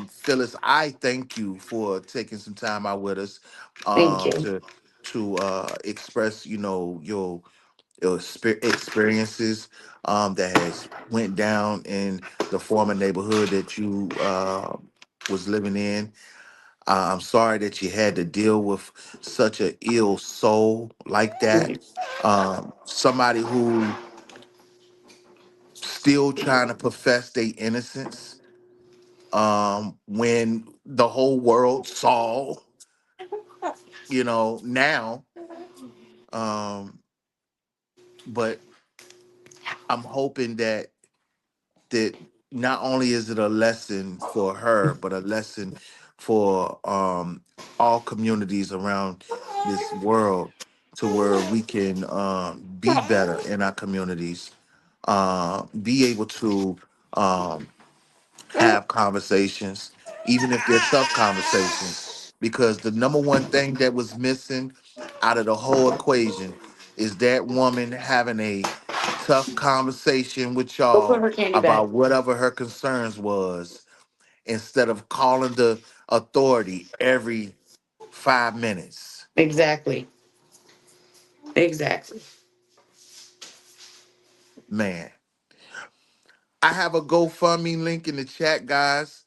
Speaker 4: Phyllis, I thank you for taking some time out with us
Speaker 3: Thank you.
Speaker 4: to express, your experiences that has went down in the former neighborhood that you was living in. I'm sorry that you had to deal with such a ill soul like that. Somebody who still trying to profess their innocence when the whole world saw, now. Um, but I'm hoping that not only is it a lesson for her, but a lesson for all communities around this world, to where we can be better in our communities, be able to have conversations, even if they're tough conversations, because the number one thing that was missing out of the whole equation is that woman having a tough conversation with
Speaker 3: Go put
Speaker 4: y'all
Speaker 3: her candy back.
Speaker 4: about whatever her concerns was, instead of calling the authority every 5 minutes.
Speaker 3: Exactly. Exactly.
Speaker 4: Man, I have a GoFundMe link in the chat, guys,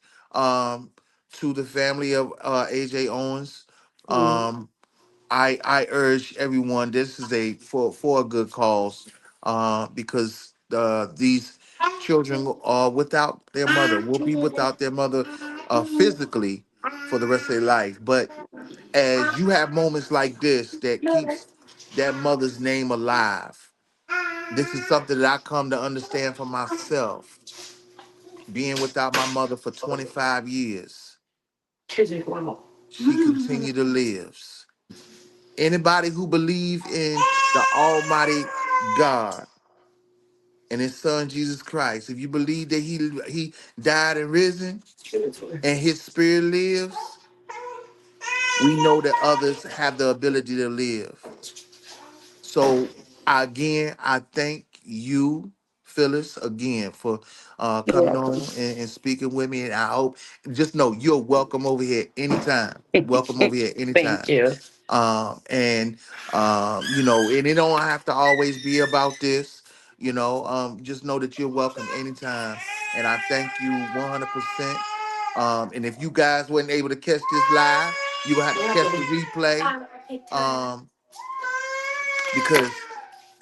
Speaker 4: to the family of AJ Owens.
Speaker 3: Mm.
Speaker 4: Um, I urge everyone. This is a for a good cause, because these children are without their mother. Will be without their mother physically for the rest of their life. But as you have moments like this that keeps that mother's name alive, this is something that I come to understand for myself. Being without my mother for 25 years, she continued to live. Anybody who believe in the Almighty God and His Son Jesus Christ, if you believe that He died and risen and His Spirit lives, we know that others have the ability to live. So again, I thank you, Phyllis, again for
Speaker 3: You're
Speaker 4: coming
Speaker 3: welcome.
Speaker 4: on and speaking with me. And I hope, just know you're welcome over here anytime. Welcome over here
Speaker 3: Thank
Speaker 4: anytime.
Speaker 3: you.
Speaker 4: And and it don't have to always be about this. Just know that you're welcome anytime. And I thank you 100%. And if you guys weren't able to catch this live, you will have to catch the replay. Um, because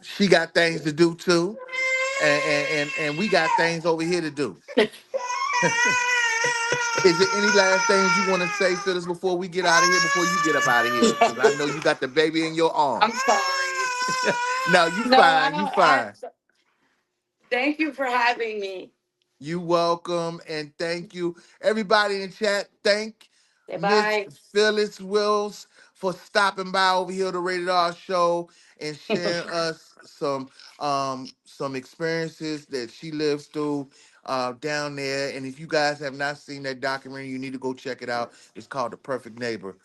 Speaker 4: she got things to do too, and we got things over here to do. Is there any last things you want to say, Phyllis, before we get out of here? Before you get up out of here, because I know you got the baby in your
Speaker 3: I'm
Speaker 4: arms.
Speaker 3: sorry.
Speaker 4: No, you
Speaker 3: No, I
Speaker 4: fine. You
Speaker 3: don't. I
Speaker 4: fine.
Speaker 3: thank you for having me.
Speaker 4: You welcome, and thank you, everybody in chat. Thank
Speaker 3: Say
Speaker 4: Miss
Speaker 3: bye.
Speaker 4: Phyllis Wills for stopping by over here to Rated R Show and sharing us some experiences that she lived through down there. And if you guys have not seen that documentary, you need to go check it out. It's called The Perfect Neighbor.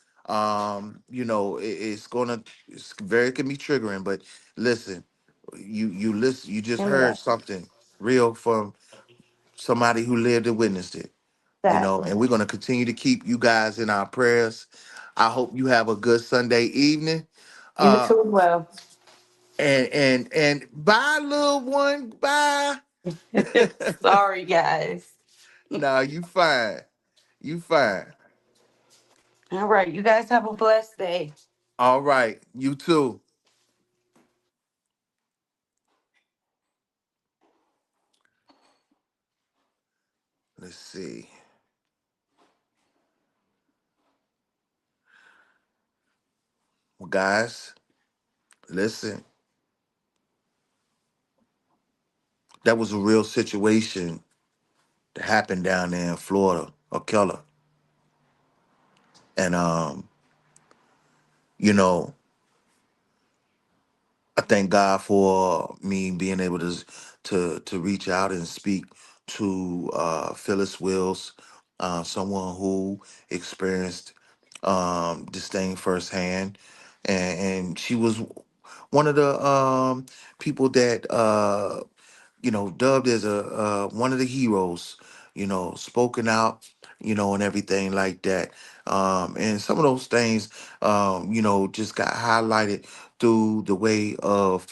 Speaker 4: It's very, it can be triggering, but listen, you listen, you just
Speaker 3: Hand me
Speaker 4: heard
Speaker 3: that.
Speaker 4: something real from somebody who lived and witnessed it,
Speaker 3: Exactly.
Speaker 4: and we're going to continue to keep you guys in our prayers. I hope you have a good Sunday evening.
Speaker 3: You
Speaker 4: Uh,
Speaker 3: too as well.
Speaker 4: and bye, little one. Bye.
Speaker 3: Sorry, guys.
Speaker 4: No, you fine. You fine.
Speaker 3: All right. You guys have a blessed day.
Speaker 4: All right. You too. Let's see. Well, guys, listen. That was a real situation that happened down there in Florida, or Keller. And you know, I thank God for me being able to reach out and speak to Phyllis Wills, someone who experienced this thing firsthand, and she was one of the people that dubbed as a one of the heroes, spoken out, and everything like that. And some of those things, just got highlighted through the way of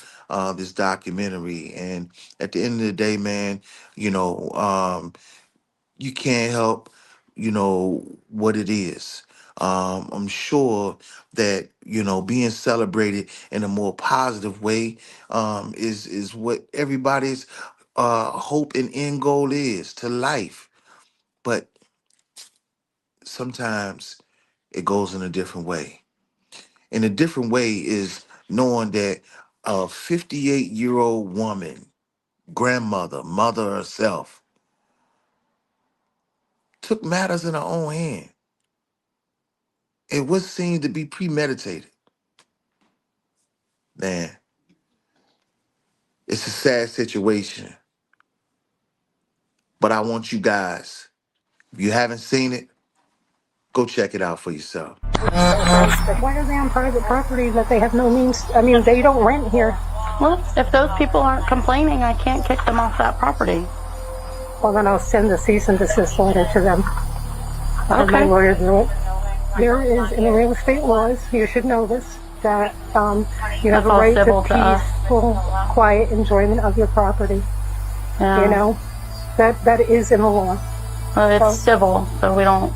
Speaker 4: this documentary. And at the end of the day, man, you know, um, you can't help, what it is. I'm sure that being celebrated in a more positive way is what everybody's hope and end goal is to life. But sometimes it goes in a different way. And a different way is knowing that a 58-year-old woman, grandmother, mother herself, took matters in her own hand. It was seen to be premeditated. Man, it's a sad situation. But I want you guys, if you haven't seen it, Go check it out for yourself.
Speaker 6: Why are they on private property that they have no means? I mean, they don't rent here.
Speaker 7: Well, if those people aren't complaining, I can't kick them off that property.
Speaker 6: Well, then I'll send a cease and desist letter to them. Have my
Speaker 7: Okay.
Speaker 6: lawyer do it. There is, in the real estate laws, you should know this, that you have
Speaker 7: That's
Speaker 6: a
Speaker 7: all
Speaker 6: right
Speaker 7: civil
Speaker 6: to
Speaker 7: to us.
Speaker 6: peaceful, quiet enjoyment of your property.
Speaker 7: Yeah.
Speaker 6: You know, that is in the law.
Speaker 7: Well, it's civil, so we don't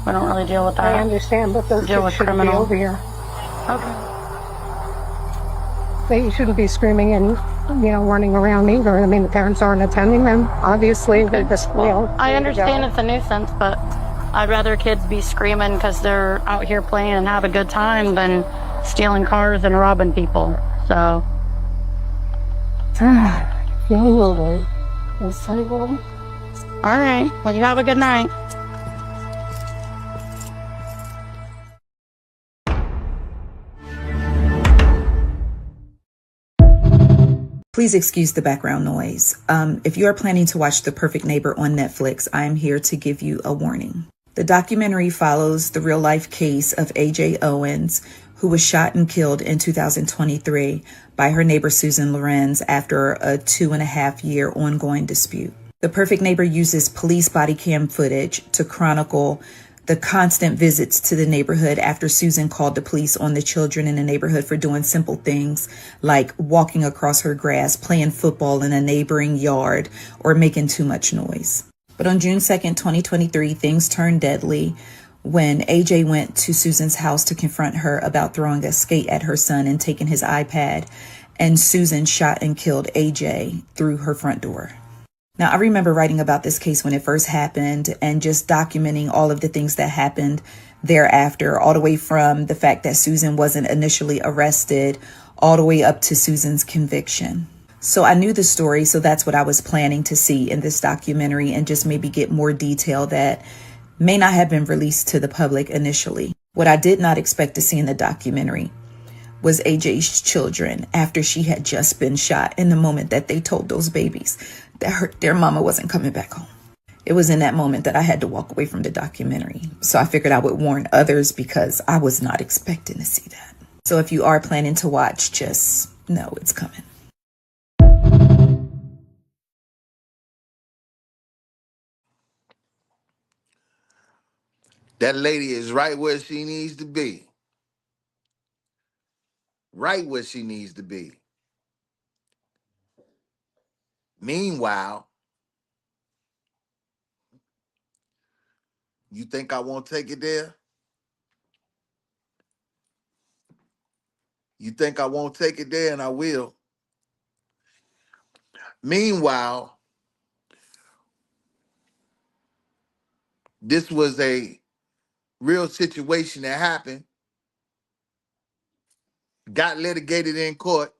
Speaker 7: really deal with
Speaker 6: I
Speaker 7: that.
Speaker 6: understand, but those
Speaker 7: Deal
Speaker 6: kids
Speaker 7: with
Speaker 6: shouldn't be
Speaker 7: criminal.
Speaker 6: over here.
Speaker 7: Okay.
Speaker 6: They shouldn't be screaming and, running around either. I mean, the parents aren't attending them. Obviously, they're just,
Speaker 7: I understand it's a nuisance, but I'd rather kids be screaming because they're out here playing and have a good time than stealing cars and robbing people. So.
Speaker 6: Yeah, a little bit. It's like, well,
Speaker 7: All right. Well, you have a good night.
Speaker 8: Please excuse the background noise. If you are planning to watch The Perfect Neighbor on Netflix, I am here to give you a warning. The documentary follows the real-life case of A.J. Owens, who was shot and killed in 2023 by her neighbor Susan Lorenz after a 2.5-year ongoing dispute. The Perfect Neighbor uses police body cam footage to chronicle the constant visits to the neighborhood after Susan called the police on the children in the neighborhood for doing simple things like walking across her grass, playing football in a neighboring yard, or making too much noise. But on June 2nd, 2023, things turned deadly when AJ went to Susan's house to confront her about throwing a skate at her son and taking his iPad, and Susan shot and killed AJ through her front door. Now, I remember writing about this case when it first happened and just documenting all of the things that happened thereafter, all the way from the fact that Susan wasn't initially arrested, all the way up to Susan's conviction. So I knew the story, so that's what I was planning to see in this documentary and just maybe get more detail that may not have been released to the public initially. What I did not expect to see in the documentary was AJ's children after she had just been shot, in the moment that they told those babies that their mama wasn't coming back home. It was in that moment that I had to walk away from the documentary. So I figured I would warn others because I was not expecting to see that. So if you are planning to watch, just know it's coming.
Speaker 4: That lady is right where she needs to be. Right where she needs to be. Meanwhile, you think I won't take it there? You think I won't take it there, and I will. Meanwhile, this was a real situation that happened, got litigated in court.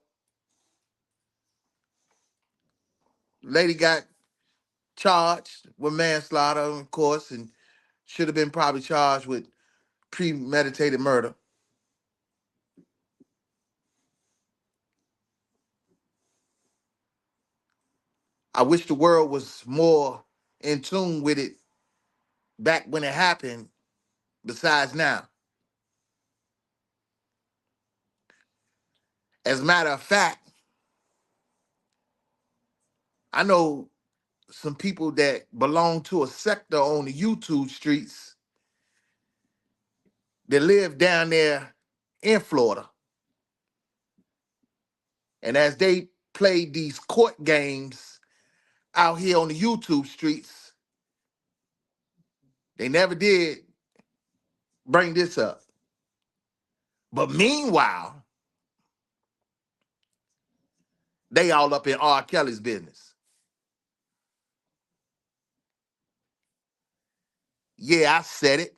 Speaker 4: Lady got charged with manslaughter, of course, and should have been probably charged with premeditated murder. I wish the world was more in tune with it back when it happened, besides now. As a matter of fact, I know some people that belong to a sector on the YouTube streets that live down there in Florida. And as they played these court games out here on the YouTube streets, they never did bring this up. But meanwhile, they all up in R. Kelly's business. Yeah, I said it.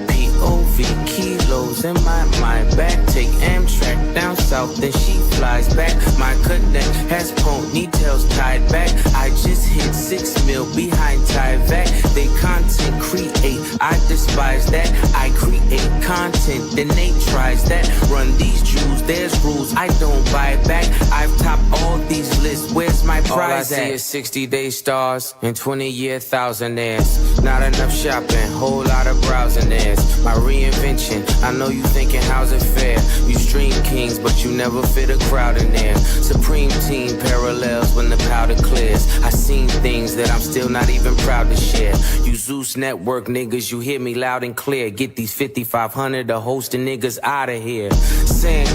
Speaker 9: POV kilos in my back, take Amtrak down south. south, then she flies back. My connect has ponytails tied back. I just hit 6 mil behind Tyvek. They content create, I despise that. I create content, then they tries that. Run these Jews, there's rules, I don't buy back. I've topped all these lists, where's my prize all I see is 60-day stars and 20-year thousandaires. Not enough shopping, whole lot of browsing theirs. My reinvention, I know you thinking how's it fair? You stream kings, but you never fit a crowd in there. Supreme team parallels when the powder clears. I seen things that I'm still not even proud to share. You Zeus Network niggas, you hear me loud and clear. Get these 5,500 to host the niggas out of here. Saying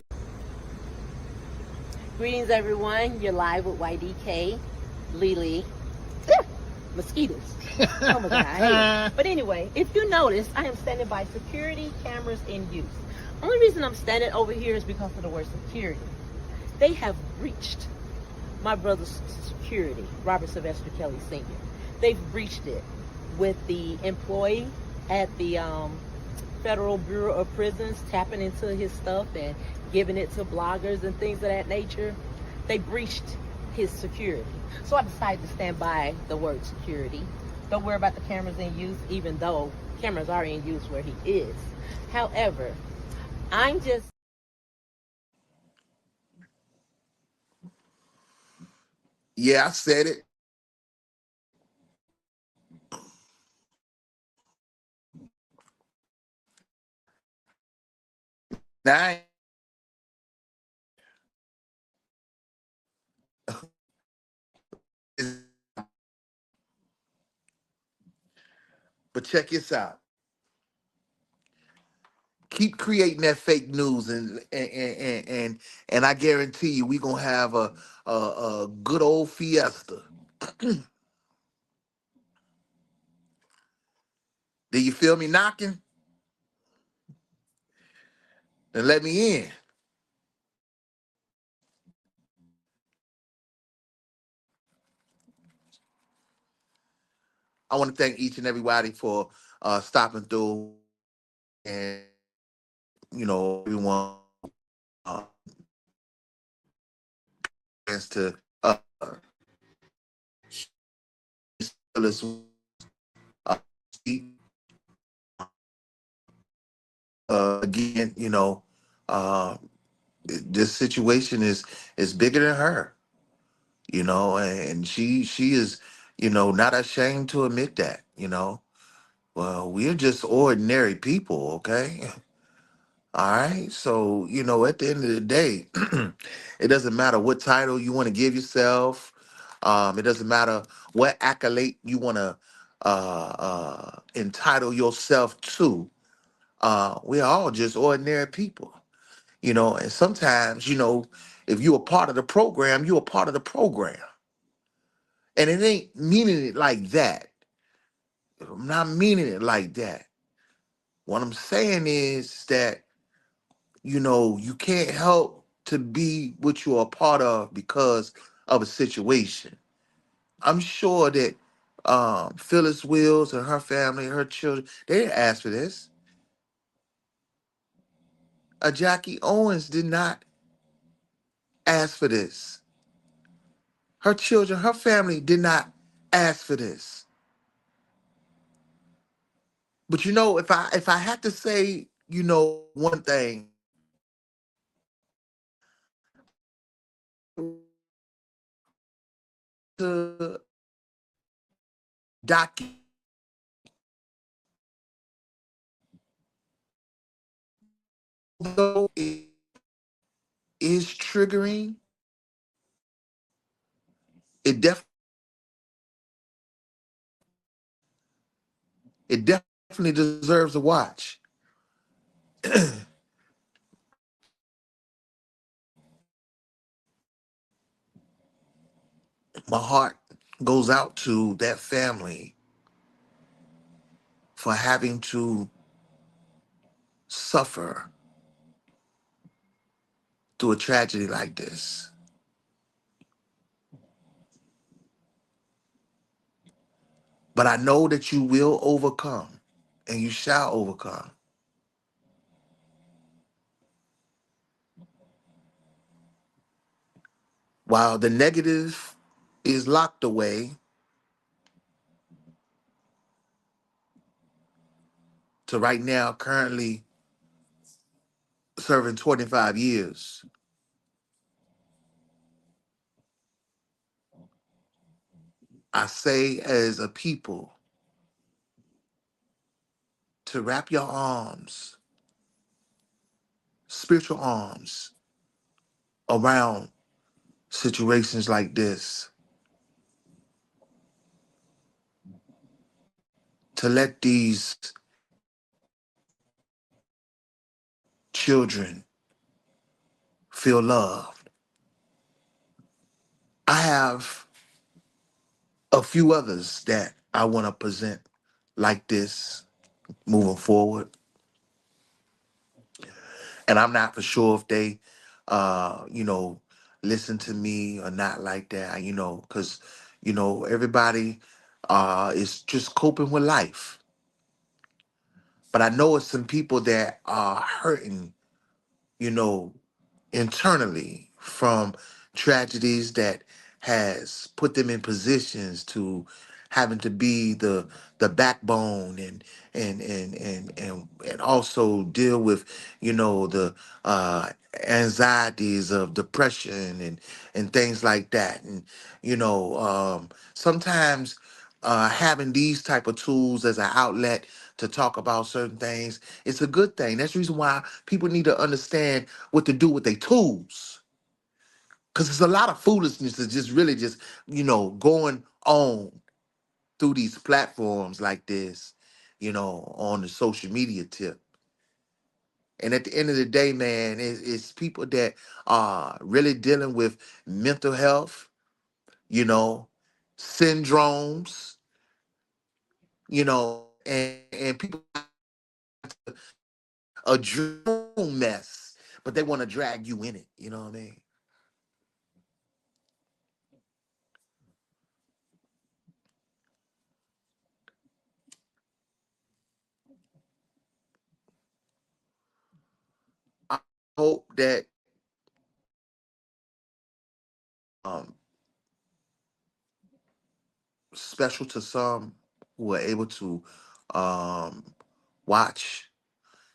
Speaker 10: Greetings, everyone. You're live with YDK, Lily. Mosquitoes. Oh my God, I hate it. But anyway, if you notice, I am standing by security cameras in use. Only reason I'm standing over here is because of the word security. They have breached my brother's security, Robert Sylvester Kelly Sr. They've breached it with the employee at the Federal Bureau of Prisons tapping into his stuff and giving it to bloggers and things of that nature. They breached his security. So I decided to stand by the word security. Don't worry about the cameras in use, even though cameras are in use where he is. However, I'm just...
Speaker 4: Yeah, I said it. Now, but check this out. Keep creating that fake news, and I guarantee you, we gonna have a good old fiesta. Do you feel me knocking? Then let me in. I want to thank each and everybody for stopping through, and everyone uh, chance to listen. Speak. Again, uh, this situation is bigger than her, and she is, not ashamed to admit that. Well, we're just ordinary people, okay? All right. So, at the end of the day, it doesn't matter what title you want to give yourself. It doesn't matter what accolade you want to entitle yourself to. We're all just ordinary people, and sometimes, if you're a part of the program, you're a part of the program. And it ain't meaning it like that. I'm not meaning it like that. What I'm saying is that you can't help to be what you're a part of because of a situation. I'm sure that Phyllis Wills and her family, her children, they didn't ask for this. Jackie Owens did not ask for this. Her children, her family did not ask for this. But if I had to say, one thing, to document, although it is triggering, it definitely deserves a watch. My heart goes out to that family for having to suffer through a tragedy like this. But I know that you will overcome, and you shall overcome. While the negative is locked away, to right now currently serving 25 years, I say as a people to wrap your arms, spiritual arms, around situations like this, to let these children feel loved. I have a few others that I want to present like this moving forward. And I'm not for sure if they, you know, listen to me or not like that, you know, because, you know, everybody is just coping with life. But I know it's some people that are hurting, you know, internally from tragedies that has put them in positions to having to be the backbone and also deal with, you know, the uh anxieties of depression and things like that. And you know, sometimes having these type of tools as an outlet to talk about certain things, it's a good thing. That's the reason why people need to understand what to do with their tools. Because there's a lot of foolishness that's just really just, you know, going on through these platforms like this, you know, on the social media tip. And at the end of the day, man, it's people that are really dealing with mental health, you know, syndromes, you know, and people a dream mess, but they want to drag you in it. You know what I mean? I hope that um, special to some who are able to um, watch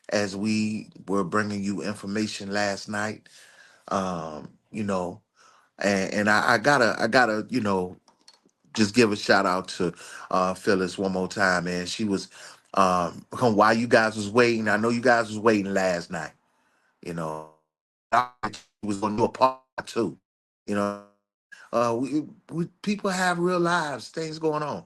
Speaker 4: as we were bringing you information last night. You know, and I gotta, you know, just give a shout out to Phyllis one more time, man. She was while you guys was waiting. I know you guys was waiting last night. You know, I was gonna do a part two. You know, we people have real lives, things going on.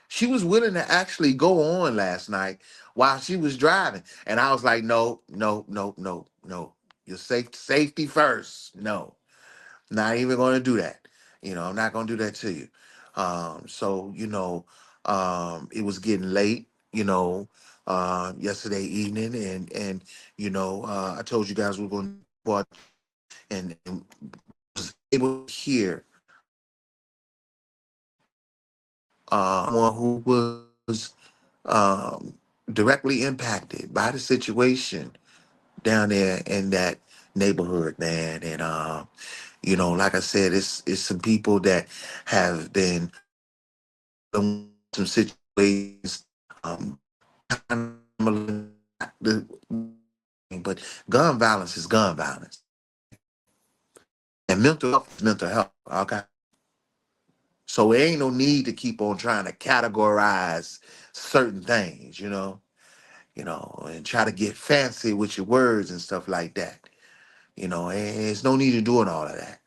Speaker 4: She was willing to actually go on last night while she was driving, and I was like, no, no, no, no, no. Your safety first. No, not even going to do that. You know, I'm not going to do that to you. So you know, it was getting late. You know, yesterday evening, and you know, I told you guys we are going to and was able to hear someone who was um, directly impacted by the situation down there in that neighborhood, man. And you know, like I said, it's some people that have been in some situations, um, but gun violence is gun violence, and mental health is mental health. Okay, so there ain't no need to keep on trying to categorize certain things, you know, and try to get fancy with your words and stuff like that. You know, and there's no need to doing all of that.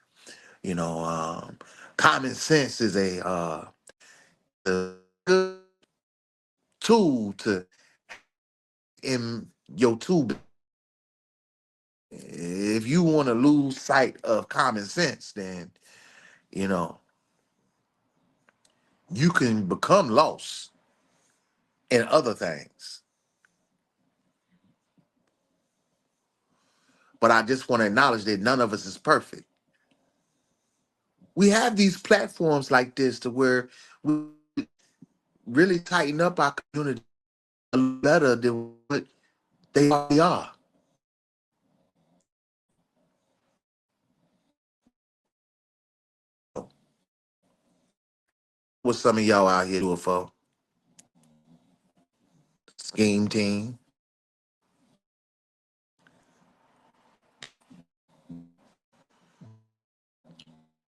Speaker 4: You know, common sense is a good tool to in your tool. If you want to lose sight of common sense, then you know you can become lost in other things. But I just want to acknowledge that none of us is perfect. We have these platforms like this to where we really tighten up our community better than what they already are. What some of y'all out here do it for? Scheme team.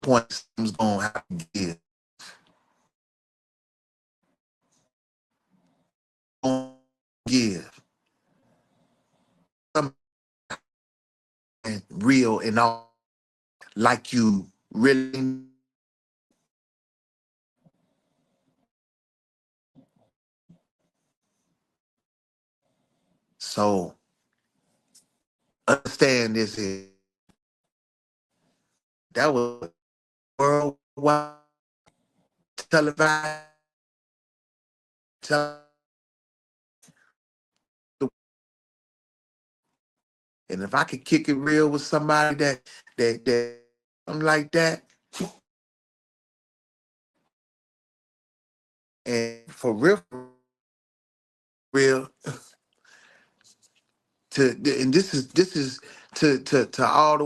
Speaker 4: Point something's gonna have to give. Gonna give. Something real and all like you really. So understand this is that was worldwide televised. tele- And if I could kick it real with somebody that something like that, and for real, and this is to all the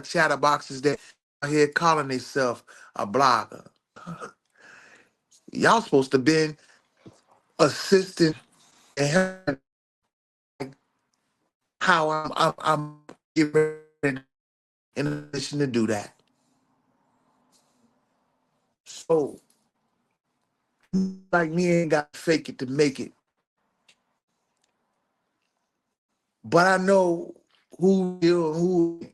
Speaker 4: chatterboxes that are here calling themselves a blogger. Y'all supposed to been assisting and helping how I'm getting ready in addition to do that. So like me ain't got to fake it to make it. But I know who you and who ain't.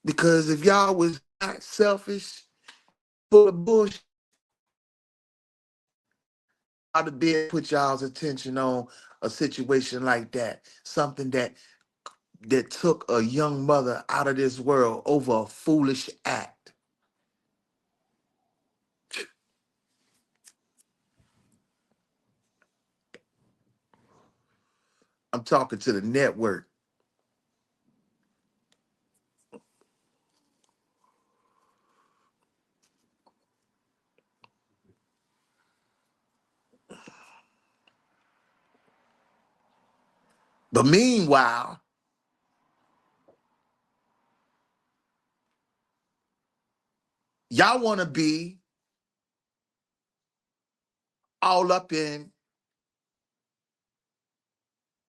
Speaker 4: Because if y'all was not selfish, full of bullshit, I'd have been put y'all's attention on a situation like that. Something that took a young mother out of this world over a foolish act. I'm talking to the network. But meanwhile, y'all want to be all up in